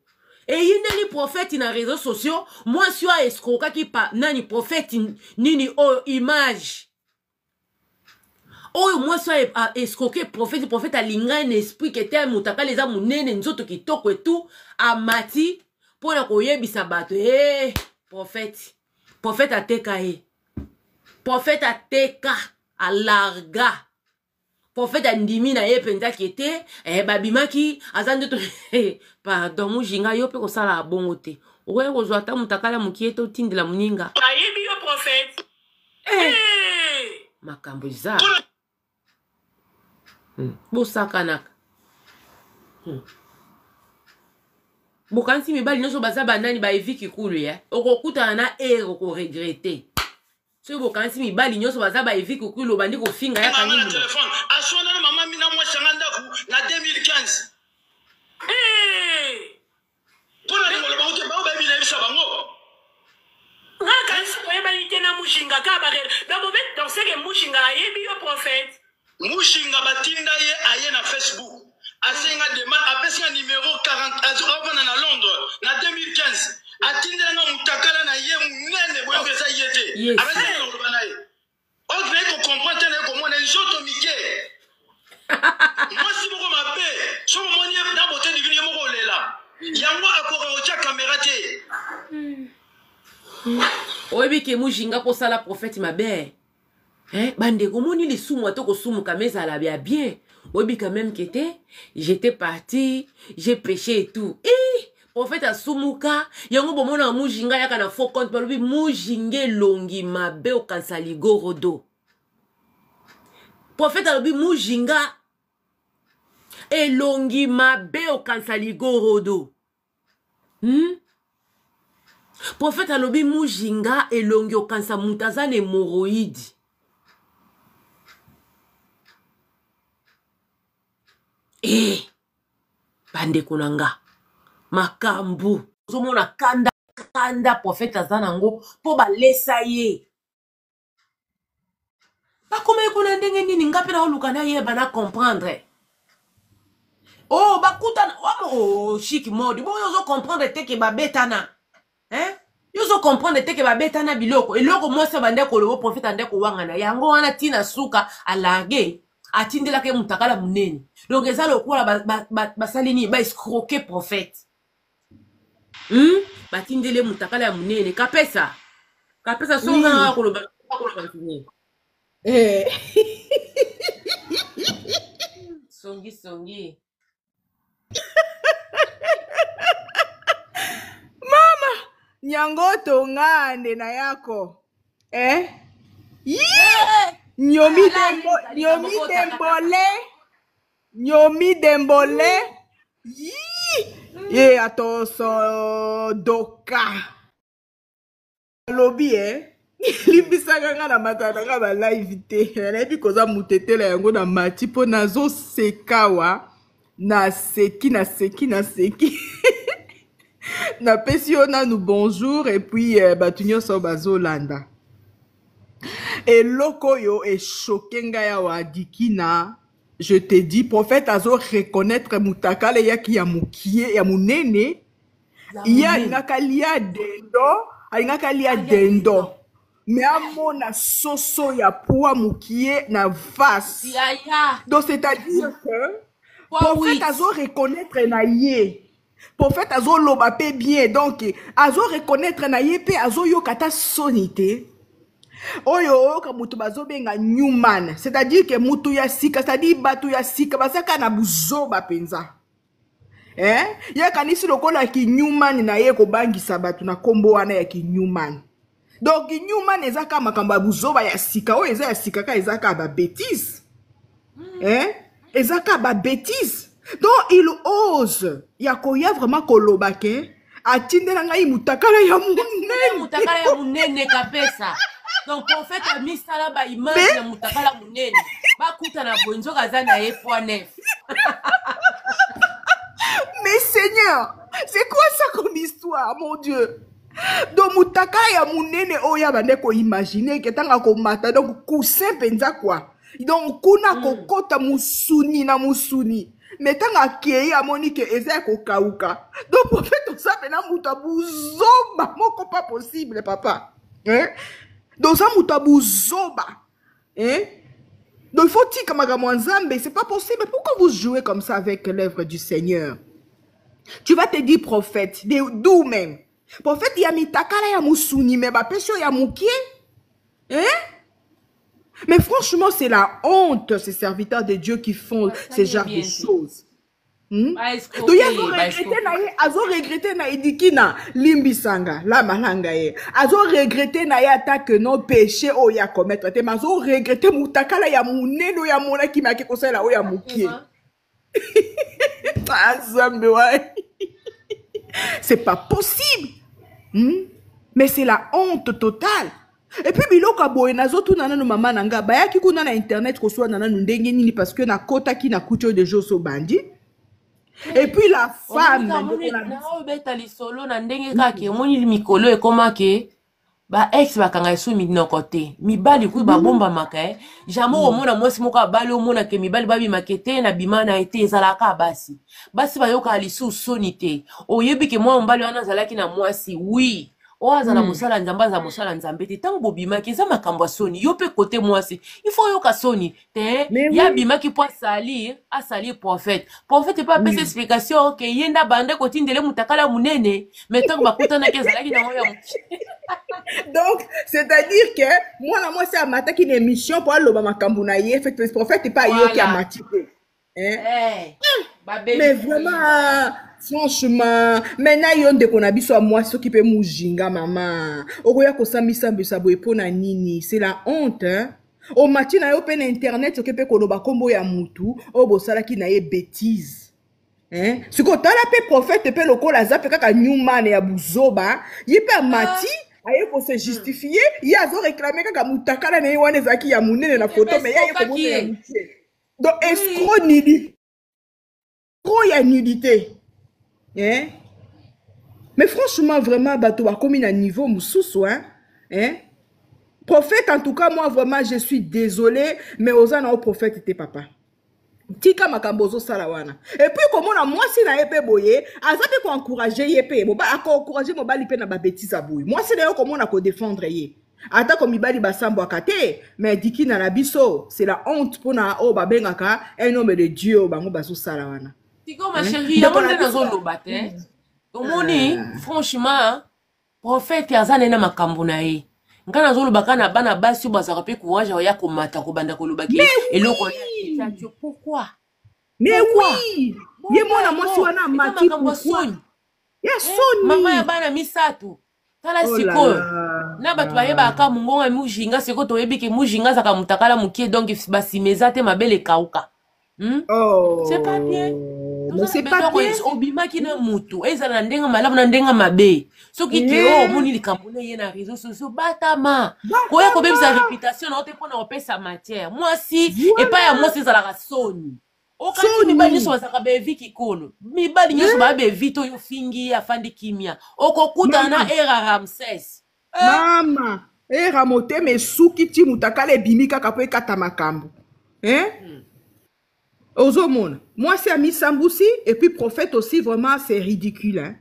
Et yindeli prophète na réseaux sociaux, moi suis à escroquer qui pa nani prophète nini o image. Oh moi suis à escroquer prophète a linga un esprit qui était mutaka les amunene nzoto kitoko et tout amati pour na koyebisa bato prophète ateka prophète ateka alarga prophète andimi na ye penza qui était babimaki azande to pardon mujinga yo pe ko sala bongo te oye ko zwa ta mutakala mukieto tindela muninga ayebi yo prophète makambo za bosakanaka bokansi mibali nyonso baza banani baevi kikulu ya okokutana na oko regrete so bokansi mibali nyonso baza baevi kikulu bandi kofinga ya kanini telefone asona na mama mina mwa changanda ku na 2015 pona ngolo ba uke ba baby na bisa bango ngakansi koyeba ite na mushinga ka barel dabo bet dans ce que mushinga ayebi yo prophète mushinga batinda ye aye na Facebook asenga demande apesi un numéro 40 azobana na Londres na 2015 atindela nga mutakala na ye munene boyo pesa yete abana na ngolo banaye on veut qu'on comprenne tene ko mona njoto mike moi si boko mabe so moni na bote divini ye moko lela yango akoro ocha caméra te oyebi ke mushinga ko sala prophète mabe bande komoni les sumu atoko sumu kameza la bien oyebi quand même que j'étais parti j'ai péché et tout prophète asumuka yango bomona mujinga yaka na faux compte balobi mujinge longi mabe okansa ligorodo prophète alobi mujinga elongi mabe okansa ligorodo prophète alobi mujinga elongi okansa mutazane hemorroïde bande kunanga makambu ozomona kanda prophète azanango po balesa ye bakoma ekuna ndenge nini ngape na oluka na ye bana comprendre bakutana chiki modi bo yozo comprendre teke babetana yozo comprendre teke babetana biloko eloko mwasa bande kolobo prophète ande ko wangana yango wana tina suka alarge atindela ke mutakala munene donc eza lokola basalini ba escroquer prophète batindele mutakala ya munene kapesa songa koloba ntine songi mama nyangoto ngande na yako nyomi dembole atoso doka lobi libisaka nga na matata nga ba live te nayebi koza mutetela yango na mati po nazo sekawa na seki napesi yo nanu bonjour et puis batu nyonso bazolanda eloko yo eshoke ngai awa adikina je te dis prophète azo reconnaître mutakale yaki ya mukie ya munene ya alingaka lia dendo mais amona soso ya poa mukie na vase donc c'est-à-dire que prophète azo reconnaître na ye prophète azo loba pe bien donc azo reconnaître na ye pe azo yokata sonité oyo ka mutu bazobenga newman c'est-à-dire que mutu ya sika c'est-à-dire batu ya sika basaka na buzoba penza ya kanisi lokola ki newman na ye ko bangisa batu na kombo wana ya ki newman donc newman ezaka makambo ya buzoba ya sika oyo eza ya sika ka ezaka ba bêtise ezaka ba bêtise donc il ose ya koya vraiment koloba ke atindela ngai mutakala ya munene kapesa. Donc prophète a mis ça là bas image ya mutakala munene bakuta na bonzo kazana e.9. Mais Seigneur, c'est quoi ça comme histoire, mon Dieu? Donc mutakala ya munene oya bande ko imaginer que tanga ko mata donc coussin penza quoi. Donc kuna kokota musuni na musuni mais tant à qui a monique eza ko kauka. Donc prophète on ça maintenant mutabu zoba moko pas possible papa. Hein? Donc ça mutabu zoba. Hein? Donc il faut dire que Magamouanzambe, c'est pas possible. Pourquoi vous jouez comme ça avec l'œuvre du Seigneur? Tu vas te dire prophète, d'où même? Prophète, il y a mis takala ya moussouni, mais ba pesho ya moukié. Hein? Mais franchement, c'est la honte, ces serviteurs de Dieu qui font ce genre de choses. Donc, azo regretté na idikina limbisanga la malanga ye azo regretté na ya attaque non péché o ya commettre te mazo regretté mutakala ya muneno ya mona ki maki kosala o ya mukie azambe ouais. C'est pas possible. Mais c'est la honte totale. Et puis biloko boye nazo tunana no mama nanga ba ya ki kuna na internet ko so nana ndenge nini parce que na kota ki na kucho de joso bandi. Et puis la femme ba ex bakanga esu midino côté mibali ku ba bomba makae jamo omona mwasi moko abali omona ke mibali babi makete na bimana ete ezalaka basi ba yoka lisu sonite oyebi ke mwa mbali wana zalaki na mwasi oui oazala mosala nzamba za mosala nzambe te tango bobimaki eza makambo soni yo pe côté mwasi il faut yoka soni te ya bimaki po asali prophète pas pesa explication ke yenda bande kotindele mutakala munene mais tango bakutana ke zalaki na moya donc c'est-à-dire que moi c'est amata qui une émission pour loba makambo na ye fait prophète pas yo qui a matipé hein mais vraiment franchement maintenant yon de qu'on habite soit moi ce qui peut mujinga maman okoya ko sambisa mbisa boye pona nini c'est la honte hein au matin na yo pe na internet ce qui peut koloba kombo ya mutu o bosala ki na ye bêtise hein ce ko tala pe prophète pe lokola za pe kaka newman ya buzoba yipe mati aye ko se justifier il a zo réclamer kaka mutakala na ye wana zaki ya munene na photo mais ya ko mona donc escroc nidi trop ya nudité. Hein? Mais franchement, vraiment, bateau a commis un niveau moussous, hein? Prophète, en tout cas, moi, vraiment, je suis désolé, mais Ozana au prophète était papa. Tika makambozo salawana. Et puis, comme on a moi, si na épée boye, azabe ko encourager yépé, moba, ako encourager moba lipe na ba bêtise à bouille. Moi, c'est d'ailleurs comme on a ko défendre yé. Ata comme ibali basambo akate, mais diki na labiso, c'est la honte pour na o babengaka, un homme de Dieu, bango baso salawana. Tiko ma chérie, ya monde na zo lobate. Omoni, franchement, prophète yazane na makambo na ye. Ngana zo lobaka na bana basi bazaka pe courage ya ko mata ko banda ko lobaki. Eloko ya pourquoi? Mais oui. Ye mona mwasi wana mati pourquoi? Ya soni. Mama ya bana misato. Tala siko. Na batu bayeba aka mungonga mujinga siko toyebi ke mujinga saka mutakala mukie donc basimeza te mabele kauka. Oh. C'est pas bien. Mais c'est pas bien. Obima ki na mutu. Eza na ndenga malamu na ndenga mabe. Soki ke moni likambo na ye na réseaux sociaux batama. Koya ko bebisa réputation na ote pona opesa matière. Moi si et pas ya moi c'est za la soni. Okati mibali nyoso bazaka bevi kikolo. Mibali nyoso ba bevi to yo fingi afandi kimia. Okokuta na era Ramses. Mama, era mote me suki ti mutakale bimika kapo ekata makambo. Hein? Ozomona. Moi c'est ami Samboussi et puis prophète aussi vraiment c'est ridicule hein.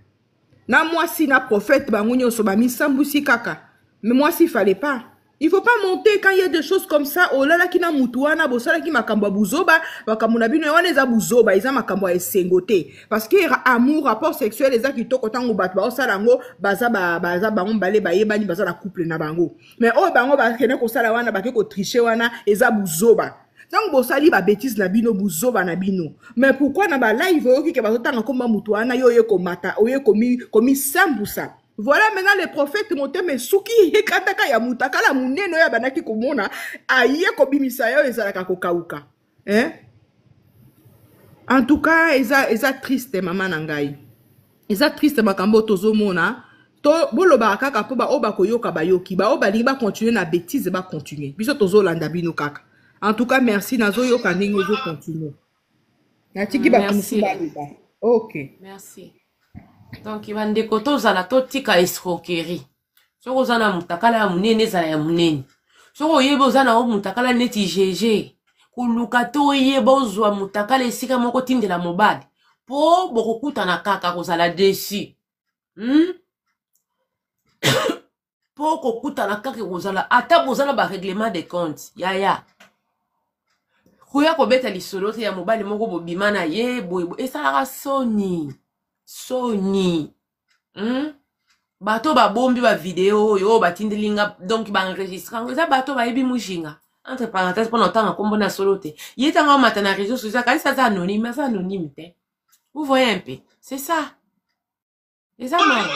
Na moi si na prophète bangunyo so ba mi Samboussi kaka. Mais moi s'il fallait pas. Il faut pas monter quand il y a des choses comme ça. Oh là là, qui n'a mutuana, bosala qui makamba buzoba, bakamuna bino eza buzoba, isa makamba esengote. Parce que amour, rapport sexuel, les qui toko tango bat ba osala ngo, baza bango bale ba yebani baza la couple na bango. Mais oh bango ba kene ko sala wana ba ke ko tricher wana, eza buzoba. Tango bosali ba bêtise na bino buzoba na bino. Mais pourquoi na ba live yo ki ke bazotanga komba mutuana yo ye ko mata, oye komi sambusa. Voilà maintenant les prophètes montent mais souki kataka ya mutakala muneno ya banaki komona aye ko bimisa yo ezalaka ko kauka hein. En tout cas eza triste maman nangai. Eza triste makambo tozomona to boloba kaka po ba oba koyoka bayoki ba oba linga continuer na bêtise ba continuer. Biso tozolanda bino kaka. En tout cas merci nazo yoka ndingo zo continuer. Na tiki ba kumsuba. OK. Merci. Donc il va ndeko za la totika escroquerie. Soko zana mutakala ya munene za ya munene. Soko yebo zana o mutakala neti GG. kuluka to ye bozwa mutakala esika moko tindela mobali po bokokutana kaka kozala desi po kokutana kaka kozala ata bozala ba règlement de compte yaya kuya kobeta lisolo te ya mobali moko bobima na ye boye esalaka soni bato babombi ba video oyo batindelinga donc ba enregistrango eza bato bayebi mushinga entre parenthèses pendant temps kombo na solo te ye tanga mata na réseaux sociaux kasi ça anonyme ça anonyme te vous voyez un peu c'est ça eza mal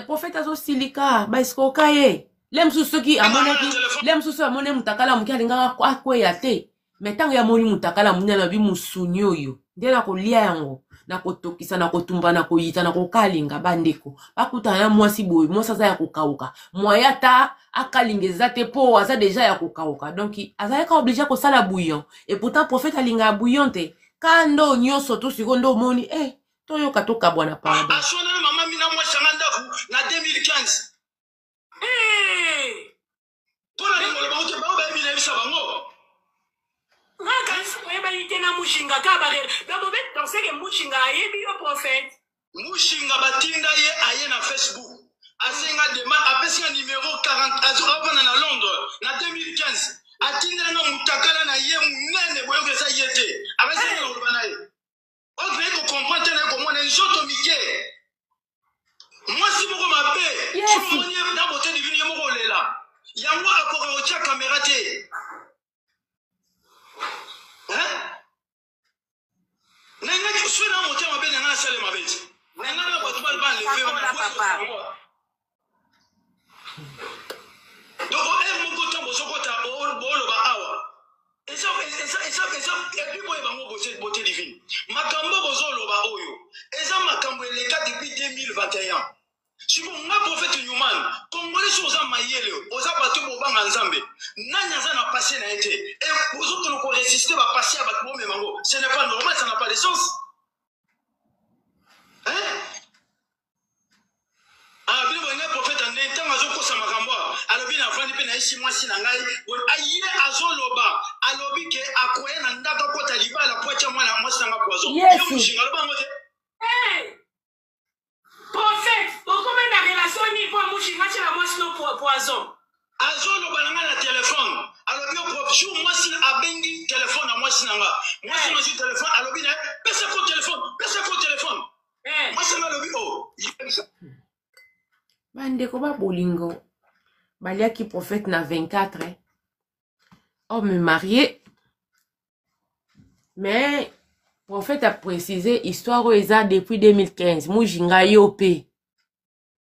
prophète azosilika baeskoka ye lem susoki amone mutakala muki alingaka akweya te me ntango ya moni mutakala munya na bi musuni oyo nde na kolia yango na kotokisa na kotumba na koyita na kokalinga bandeko bakutana ya mwasi boye mwasi aza ya kokauka mwaya ta akalinga eza te po aza deja ya kokauka donc azalaka oblige kosala bouillon et pourtant prophète alinga bouillon te kando nyonso to siko ndo omoni toyoka tokabwana pardon asona mama mina mwasi anga ndaku na 2015 pona ngolo ba uti ba bayebi na bisa bango mushinga kabare babo bet danser que mushinga ayebi yo prophète mushinga batinda ye aye na Facebook asenga demande apesinga numéro 40 azorabana na Londres na 2015 atinda na mutakala na ye munene boyo kesa yete apesinga na urubana ye okwe ko comprendre na ko mona njoto mike moi si moko mabe tu moni na bote divine moko lela yango akoro ocha caméra te nanga kusuna mote mabe na sale mabeti nanga na boto ba lever donc moko to bozokota bolo ba awa esa epi boye bango bote divine makambo bozoloba oyo eza makambo eleka depuis 2021 siko nga prophète Newman kongole so za mayele oza bato bobanga nzambe nanya za na passé na été et bozokolo ko résister ba passé ba ko memango ce n'est pas normal, ça n'a pas de sens bien bon prophète en temps azoko sa makambo alobi na vandi pe na isi mwasi na ngai aye azoloba alobi ke akoye na ndaka ko taliba la pocha mwana mwasi na poison yo mushinga loba ngote prophète comment la relation niveau mushinga chez la mwasi no poison azoloba na ngai na téléphone alobi professeur mwasi abengi téléphone na mwasi na nga mwasi na téléphone alobi na pesa ko téléphone mwasi na alobi bandeko ba bolingo baliaki prophète na 24 homme marié mais prophète a précisé histoire eza depuis 2015 mujinga yope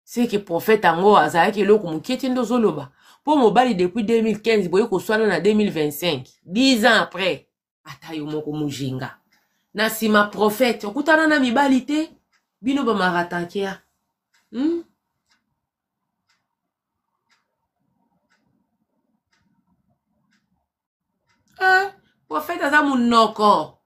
c'est que prophète ango azalaki eloko moketi ndo zoloba po mobali depuis 2015 boye koswana na 2025 10 ans après ata yo moko mujinga na sima prophète okutana na mibali te bino ba maratankia prophète aza munoko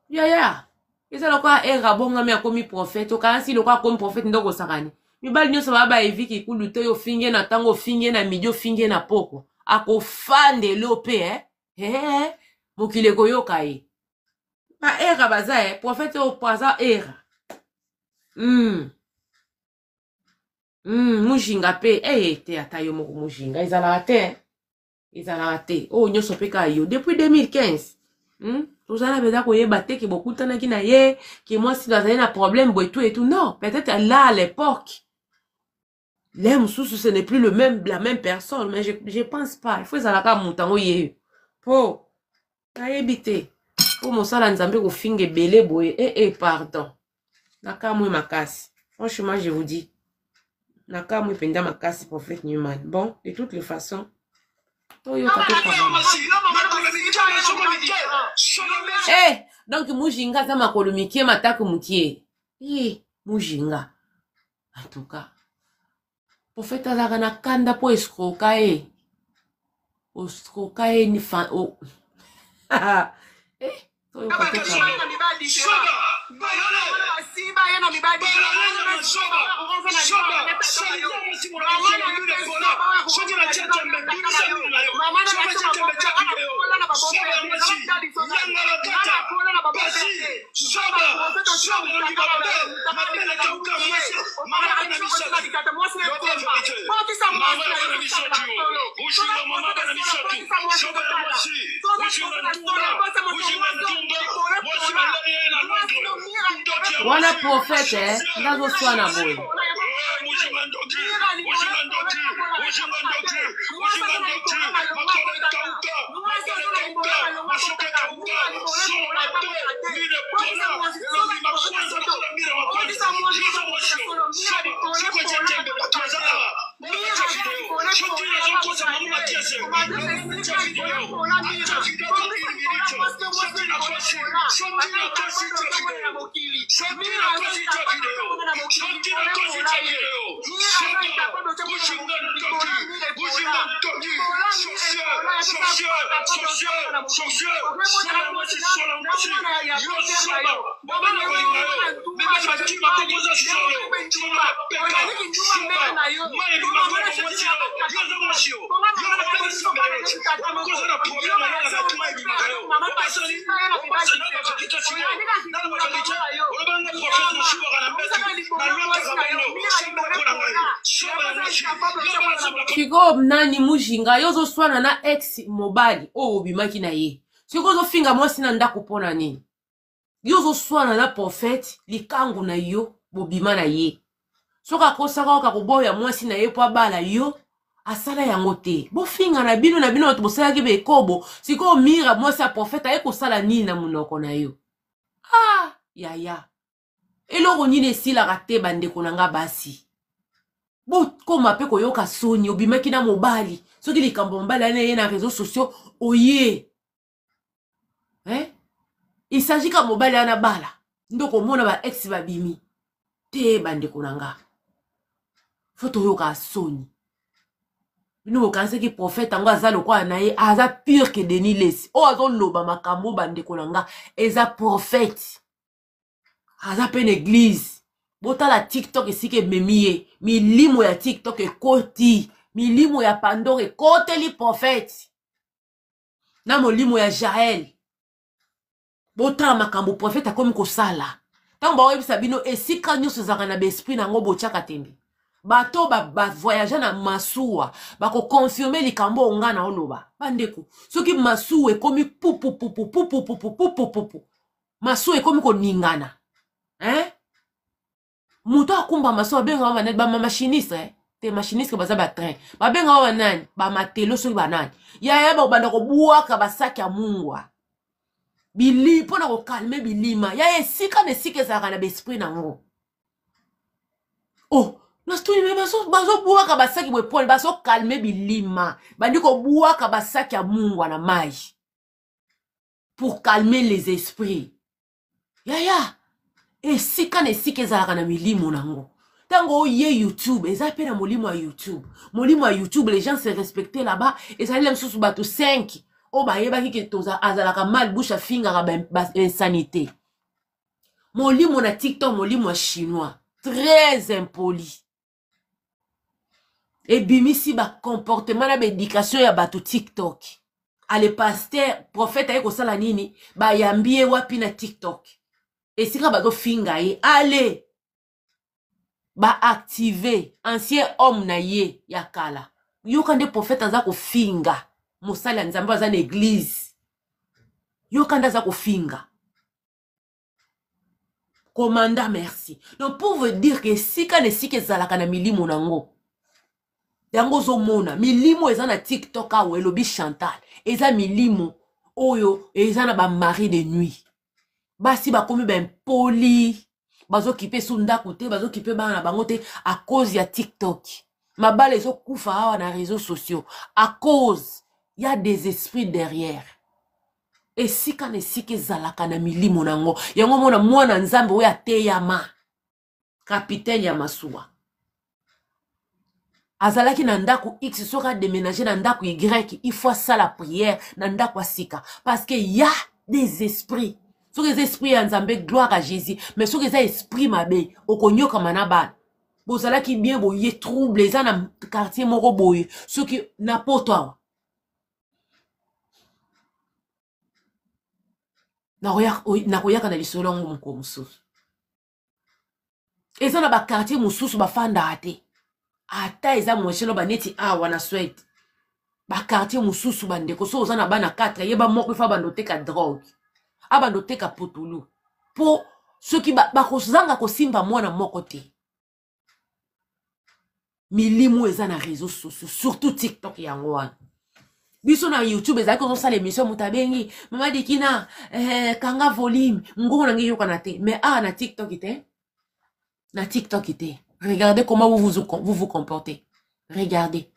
yaya eza lokwa era bongami akomi prophète okansi lokwa akomi prophète ndoko sakani mibali nyonso baba eviki kulu te ofinge na tango ofinge na midi ofinge na poko akofandelo pe mokili koyoka ye ba era baza prophète opaza era mujinga pe te ata yo moko mujinga ezalaka te oyo nyonso mpe kaka yo depuis 2015 tozala beza koyeba te ke bokutanaki na ye ke mwasi azali na problème boye tout et tout non peut-être là à l'époque les mosusu ce n'est plus la même personne mais je pense pas il faut ezalaka mutango ye po nayebi te po mosala nzambe kofinga ebele boye pardon nakamwe makasi franchement je vous dis nakamwe mpenza makasi prophète Newman bon de toutes les façons donc mujinga za makolo mikie matako mukie mujinga en tout cas prophète azaka na kanda po escroka ni fan Wana prophète, ndazo swana boy. Kiko nani mujinga yozo swana na ex mobali o bimaki na ye. Siko zo finga mwasi na ndako pona nini. Yozo swana na prophète likangu na yo bobima na ye. Soka kosaka ka kuboya mwasi na ye po bala yo asala yango te. Bo finga na bino to bosala ki be kobo. Siko mira mwasi a prophète aye kosala nini na munoko na yo. Ah, ya. Eloko nini esila kate bande konanga basi. Bo koma pe koyoka soni obimaki na mobali. Soki likambo mobali ane ye na réseaux sociaux oye. Il s'agit ka mobali ana bala. Ndoko mona ba ex ba bimi. Te bande konanga. Foto yoka soni. Bino kanse ki prophète ango azalo kwa na ye aza pire que Denis Lesi. O azo loba makambo bande konanga eza prophète. Aza pe église. Bota la TikTok esike memie. Milimo ya TikTok ekoti. Milimo ya Pandore ekote li prophète. Na molimo ya Jaël. Bota makambo prophète akomi kosala. Tango ba webisa bino esika nyonso zaka na besprit nango botiaka tembe. Bato ba voyager na masuwa. Bako confirmer likambo onga na oloba. Bandeko. Soki masuwa ekomi pupu. Masuwa ekomi koningana. Muto akumba masuwa benga wa net ba machiniste te machiniste baza ba train. Ba benga wa nani ba matelo soki ba nani. Ya ba banda ko buaka ba saki ya mungwa. Bili pona ko calmer bilima. Ya esika ne sike zaka na besprit nango. Oh, nastuni me bazo buaka ba saki bwe pole bazo calmer bilima. Bandi ko buaka ba saki ya mungwa na mai. Pour calmer les esprits. Ya. Esika ne sike zaka na milimo nango. Tango ye YouTube, eza pe na molimo ya YouTube. Molimo ya YouTube, les gens se respectaient là-bas. Et ça l'aime sous bateau 5. Oh ba yeba ki toza azalaka mal bouche a finga ba insanité. Molimo na TikTok, molimo chinois. Très impoli. Et bimisi ba comportement na ba éducation ya bateau TikTok. Ale pasteur, prophète aye ko sala nini, ba yambie wapi na TikTok. Et si ka bazo finga ye, allez. Ba activer ancien homme na ye ya kala. Yo kande prophète aza ko finga. Mosala nzambe aza na église. Yo kande aza ko finga. Commanda merci. Donc pour vous dire que si ka ne si ke zalaka na milimo nango. Yango zo mona, milimo eza na TikTok awe lobi Chantal. Eza milimo oyo eza na ba mari de nuit. Basi ba komi ben poli. Bazo kipe sunda kote, bazo kipe ba na bango te à cause ya TikTok. Mabale zo kufa awa na réseaux sociaux. À cause il y a des esprits derrière. Et si ka ne si ke zalaka na milimo nango, yango mona mwana nzambe we ateyama. Capitaine ya masuwa. Azalaki na ndaku X sera déménager na ndaku Y, il faut ça la prière na ndaku sika parce que y a des esprits. soki eza esprit ya nzambe gloire à Jésus mais soki eza esprit mabe okonyokama na bana bozalaki bien boye trouble eza na quartier moko boye soki na poto awa nakoyaka na lisolo yango moko mosusu eza na bakartier mosusu bafandaka te ata eza moshelo baneti awa na Swede bakartier mosusu bandeko so oza na bana 4 yeba moko ifa bandoteka drogue abandoteka putulu po soki bakozanga kosimba mwana moko te milimu eza na réseaux sociaux surtout TikTok yango wana biso na YouTube ezalaki ozosala émission moto abengi mama dikina kanga volume ngongo nangi yokana te mais na TikTok te na TikTok te regardez comment vous vous comportez regardez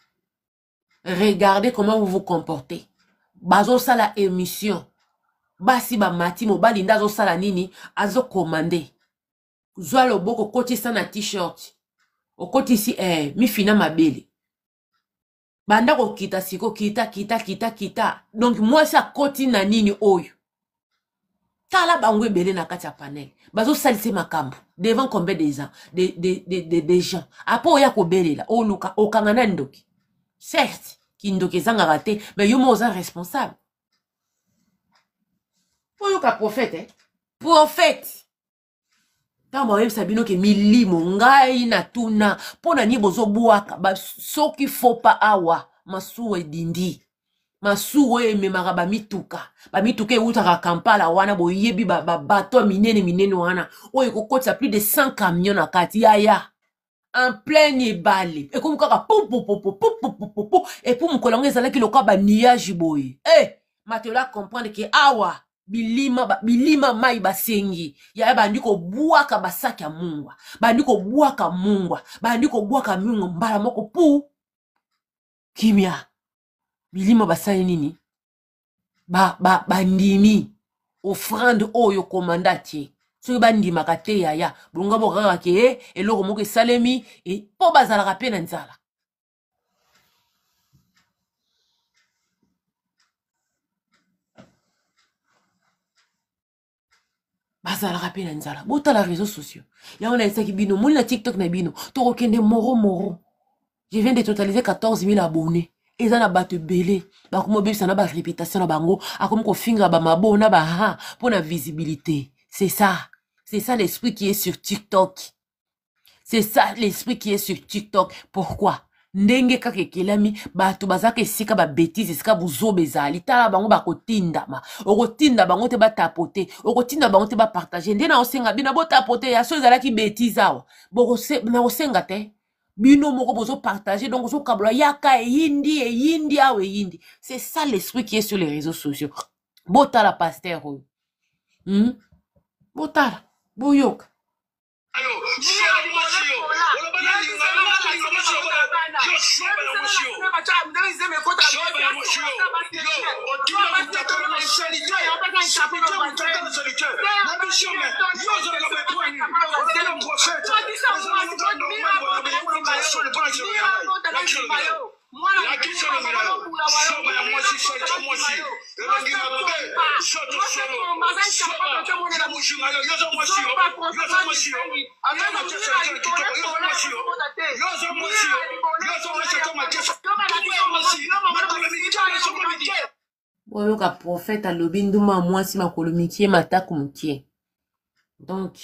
comment vous vous comportez bazosala émission basi bamati mobali nda azosala nini azokomande zwa loboko okotisa na t-shirt okotisi mifina mabele banda kokita siko kita donc mwasi akoti na nini oyo tala bango ebele na kati ya panel bazosalisa makambo devant combien des gens apo oya kobelela oluka okanga na ndoki certes kindoki ezangaka te mais yo mo oza responsable oyoka prophète prophète ntango bayebisa bino ke milimo ngai na tuna mpo na nie bozobwaka soki fopa awa masuwa edindi masuwa ememaka bamituka eutaka Kampala wana boyebi babato minene wana oyo ekokotisa plus de 100 camions na kati yaya en plein ebale ekomi kaka pupupupupupupupu epuis mokolo yango ezalaki lokola baniage boye matelo comprendre ke awa bilima mai basengi yaya bandi kobwaka basaki ya mungwa bandi kobwaka mungwa mbala moko pu kimia bilima basali nini bandimi offrande oyo komanda tie soki bandimaka te yaya bolonga bokaka ke eloko moko esalemi mpo bazalaka mpe na nzala bazalaka mpe na nzala botala réseaux sociaux yango na esaki bino moli na TikTok na bino tokokende moro je viens de totaliser 14 000 abonnés eza na bato ebele bakomi obebisa na baréputation na bango akomi kofinga bamabo na baha mpo na visibilité c'est ça l'esprit qui est sur TikTok c'est ça l'esprit qui est sur TikTok pourquoi ndenge kaka ekelami bato bazaka esika babétise esika buzoba ezali tala bango bakotindama okotinda bango te batapote okotinda bango te bapartage nde na osenga bino botapote ya so ezalaki bétise awa na osenga te bino moko bozopartage donc ozokabola yaka eyindi awa eyindi c'est ça l'esprit qui est sur les réseaux sociaux botala pasteur oyo botala boyoka oyoka prophète alobi nduma mwasi makolo mikie matako mokie donc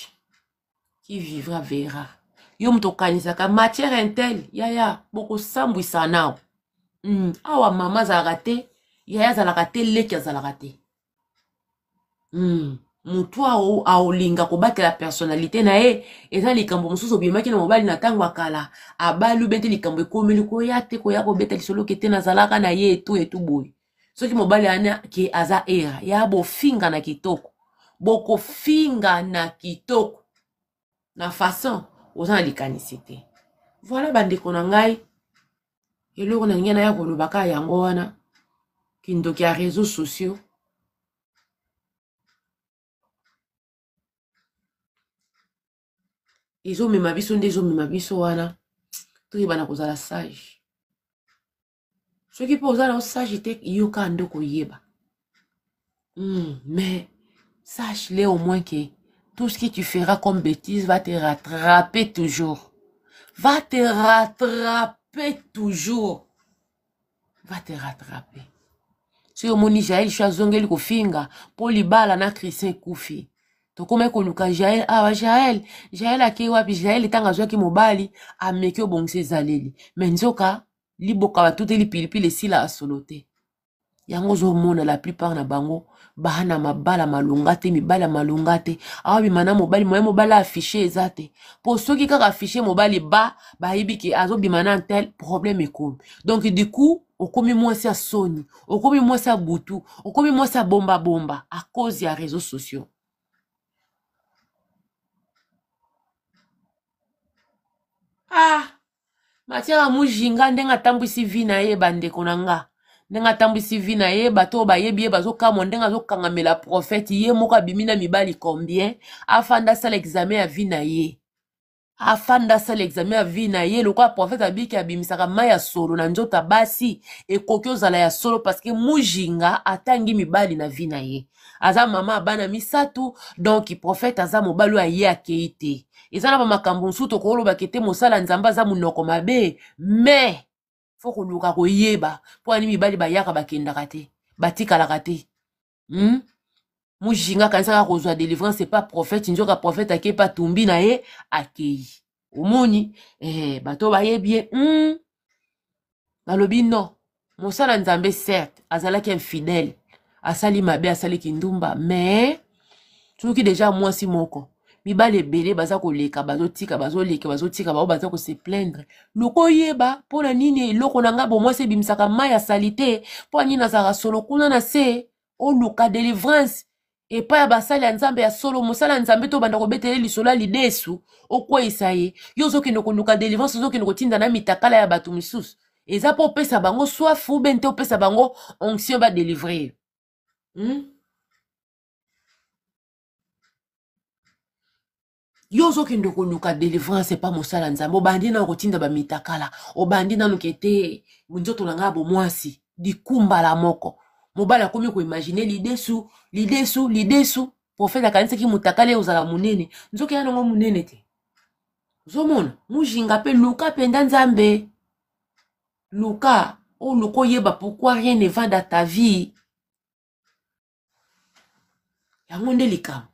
qui vivra verra yo moto okanisaka matière intel yaya bokosambwisa nao awa mama azalaka te yaya azalaka te leki azalaka te motu aolinga kobatela personnalité na ye eza likambo mosusu obimaki na mobali na ntango akala abali ubente likambo ekomeli koya te koya kobeta lisolo kete nazalaka na ye etu boye soki mobali ana ke aza era ya bofinga na kitoko bokofinga na kitoko na façon oza na likanisi te voilà bandeko na ngai eloko na ngai na ya kolobaka yango wana kindoki ya réseaux sociaux ezomema biso nde ezomema biso wana toyebana kozala sage soki mpo oza na osage te yoka nde koyeba mais Sache-le au moins que tout ce que tu feras comme bêtise va te rattraper toujours. Va te rattraper toujours. Va te rattraper. Si au moni Jaël Chazongeli kofinga, pour libala na Christian Koufi. Tokome koluka Jaël, Jaël ake wapi Jaël etanga zwaki mobali, ameke obongse zaleli. Menzoka, liboka batute li pilipili sila asolote. Yango zo mona la plupart na bango, bahana mabala malungate, mibala malungate, awa bimana mobali, moye mobali affiché ezate. Pour ceux qui kaka affiché mobali ba yebi ki azo bimana tel problème ekomi. Donc du coup, okomi mwasi ya soni, okomi mwasi ya butu, okomi mwasi ya bomba bomba, à cause ya réseaux sociaux. Ah, matiara mujinga ndenga tambwisi vina ye bandeko nanga. Ndenga tambwisi vina ye bato ba yebi ye bazo kama ndenga zo kangamela prophète ye moka bimina mibali combien afanda sa l'examen ya vina ye. Afanda sa l'examen ya vina ye lokwa prophète abiki abimisaka maya solo na nzota basi ekoki ozala ya solo parce que mujinga atangi mibali na vina ye. Aza mama abana misatu donc prophète aza mobali aye akeite. Ezana ba makambo nsuto ko loba kete mosala nzamba za munoko mabe mais faut que luka ko yeba po ani mibali ba yaka bakendaka te batikalaka te. Mujinga kanisa kozwa délivrance c'est pas prophète njoka prophète ake pa tumbi na ye akei. Omoni bato ba yebie balobi non mosala nzambe certes azalaki infidèle asali mabe asali kindumba mais soki déjà mwasi moko mibale belé baza koleka bazotika bazoleka bazotika bao baza ko se plaindre loko yeba pona nini eloko nanga bo mwasi bimisaka mai ya salite po nini nazaka solo kuna na se oluka délivrance et pas ya basali ya nzambe ya solo mosala nzambe to banda kobetele lisolo lidesu okweyisa ye yo zokende koluka délivrance zokende kotinda na mitakala ya bato misusu eza po opesa bango soif ou bente opesa bango onction ba délivrer. Yo zokende koluka délivrance c'est pas mosala nzambe obandi na kotinda ba mitakala obandi na nokete munzoto nanga bo mwasi dikumba la moko mobala komi ko imaginer lidesu prophète akanisa ki mutakale ozala munene nzoki ya nango munene te zomona mujinga pe luka penda nzambe luka o luko yeba pourquoi rien ne va dans ta vie yango nde likambo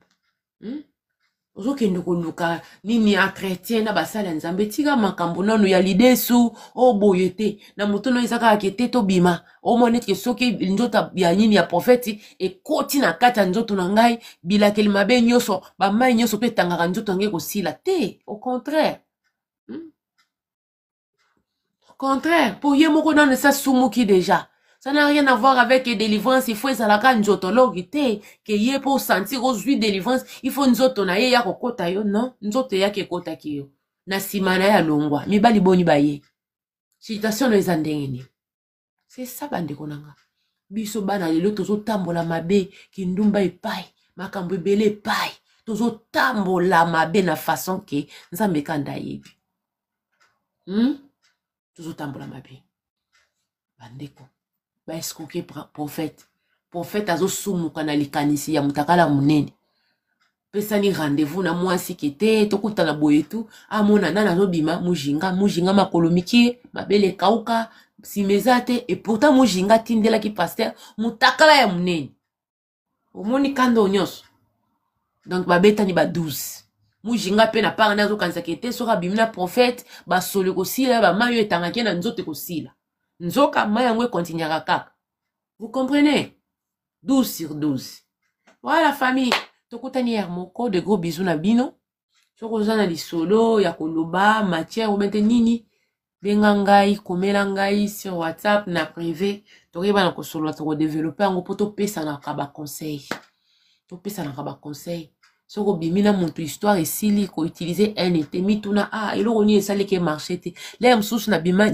ozokende koluka nini a chrétien na basala nzambe tika makambo nanu ya lidesu o boye te na motono ezaka akete to bima o monete ke soki nzota ya nini ya prophète e koti na kati ya nzoto na ngai bilakeli mabe nyonso ba mai nyonso pe tangaka nzoto ngai kosila te au contraire pour ye moko nanu sa sumuki déjà. Ça n'a rien à voir avec délivrance. Il faut ça la canne nzotologue te que ye pour sentir aux huit délivrance. Il faut nzoto na ye ya kokota yo non nzoto ya ke kota ki yo na simana ya longwa mibali boni baye. Citation no ezandengeni. C'est ça bande konanga. Biso bana lelo tozo tambola mabe kindumba epai makambo ebele epai tozo tambola mabe na façon ke nzambe kanda yebi. Tozo tambola mabe. Bandeko. Ba escroquer prophète azo sumuka na likanisi ya mutakala munene pesani rendez-vous na mwasi kete tokuta na boyetu amona nana zo bima mujinga makolomiki mabele kauka simezate et pourtant mujinga tindela ki pasteur mutakala ya munene omoni kando nyos donc babeta ni ba 12 mujinga pe na part na zo kanisa kete soka bimina prophète ba solo ko sila ba mayo etangaki na nzote ko sila nzoka mayangwe continuera kaka. Vous comprenez? 12 sur 12. Voilà famille. Tokutani moko de gros bisous na bino. Soko zana li solo ya koloba matière ou bente nini. Benga ngai komela ngai sur WhatsApp na privé. Tokiba na ko solo to développer ngo poto pesa na kaba conseil. To pesa na kaba conseil. Soko bimina muntu histoire esili ko utiliser un été mituna eloko ni esali ke marché te. L'air msusu na bima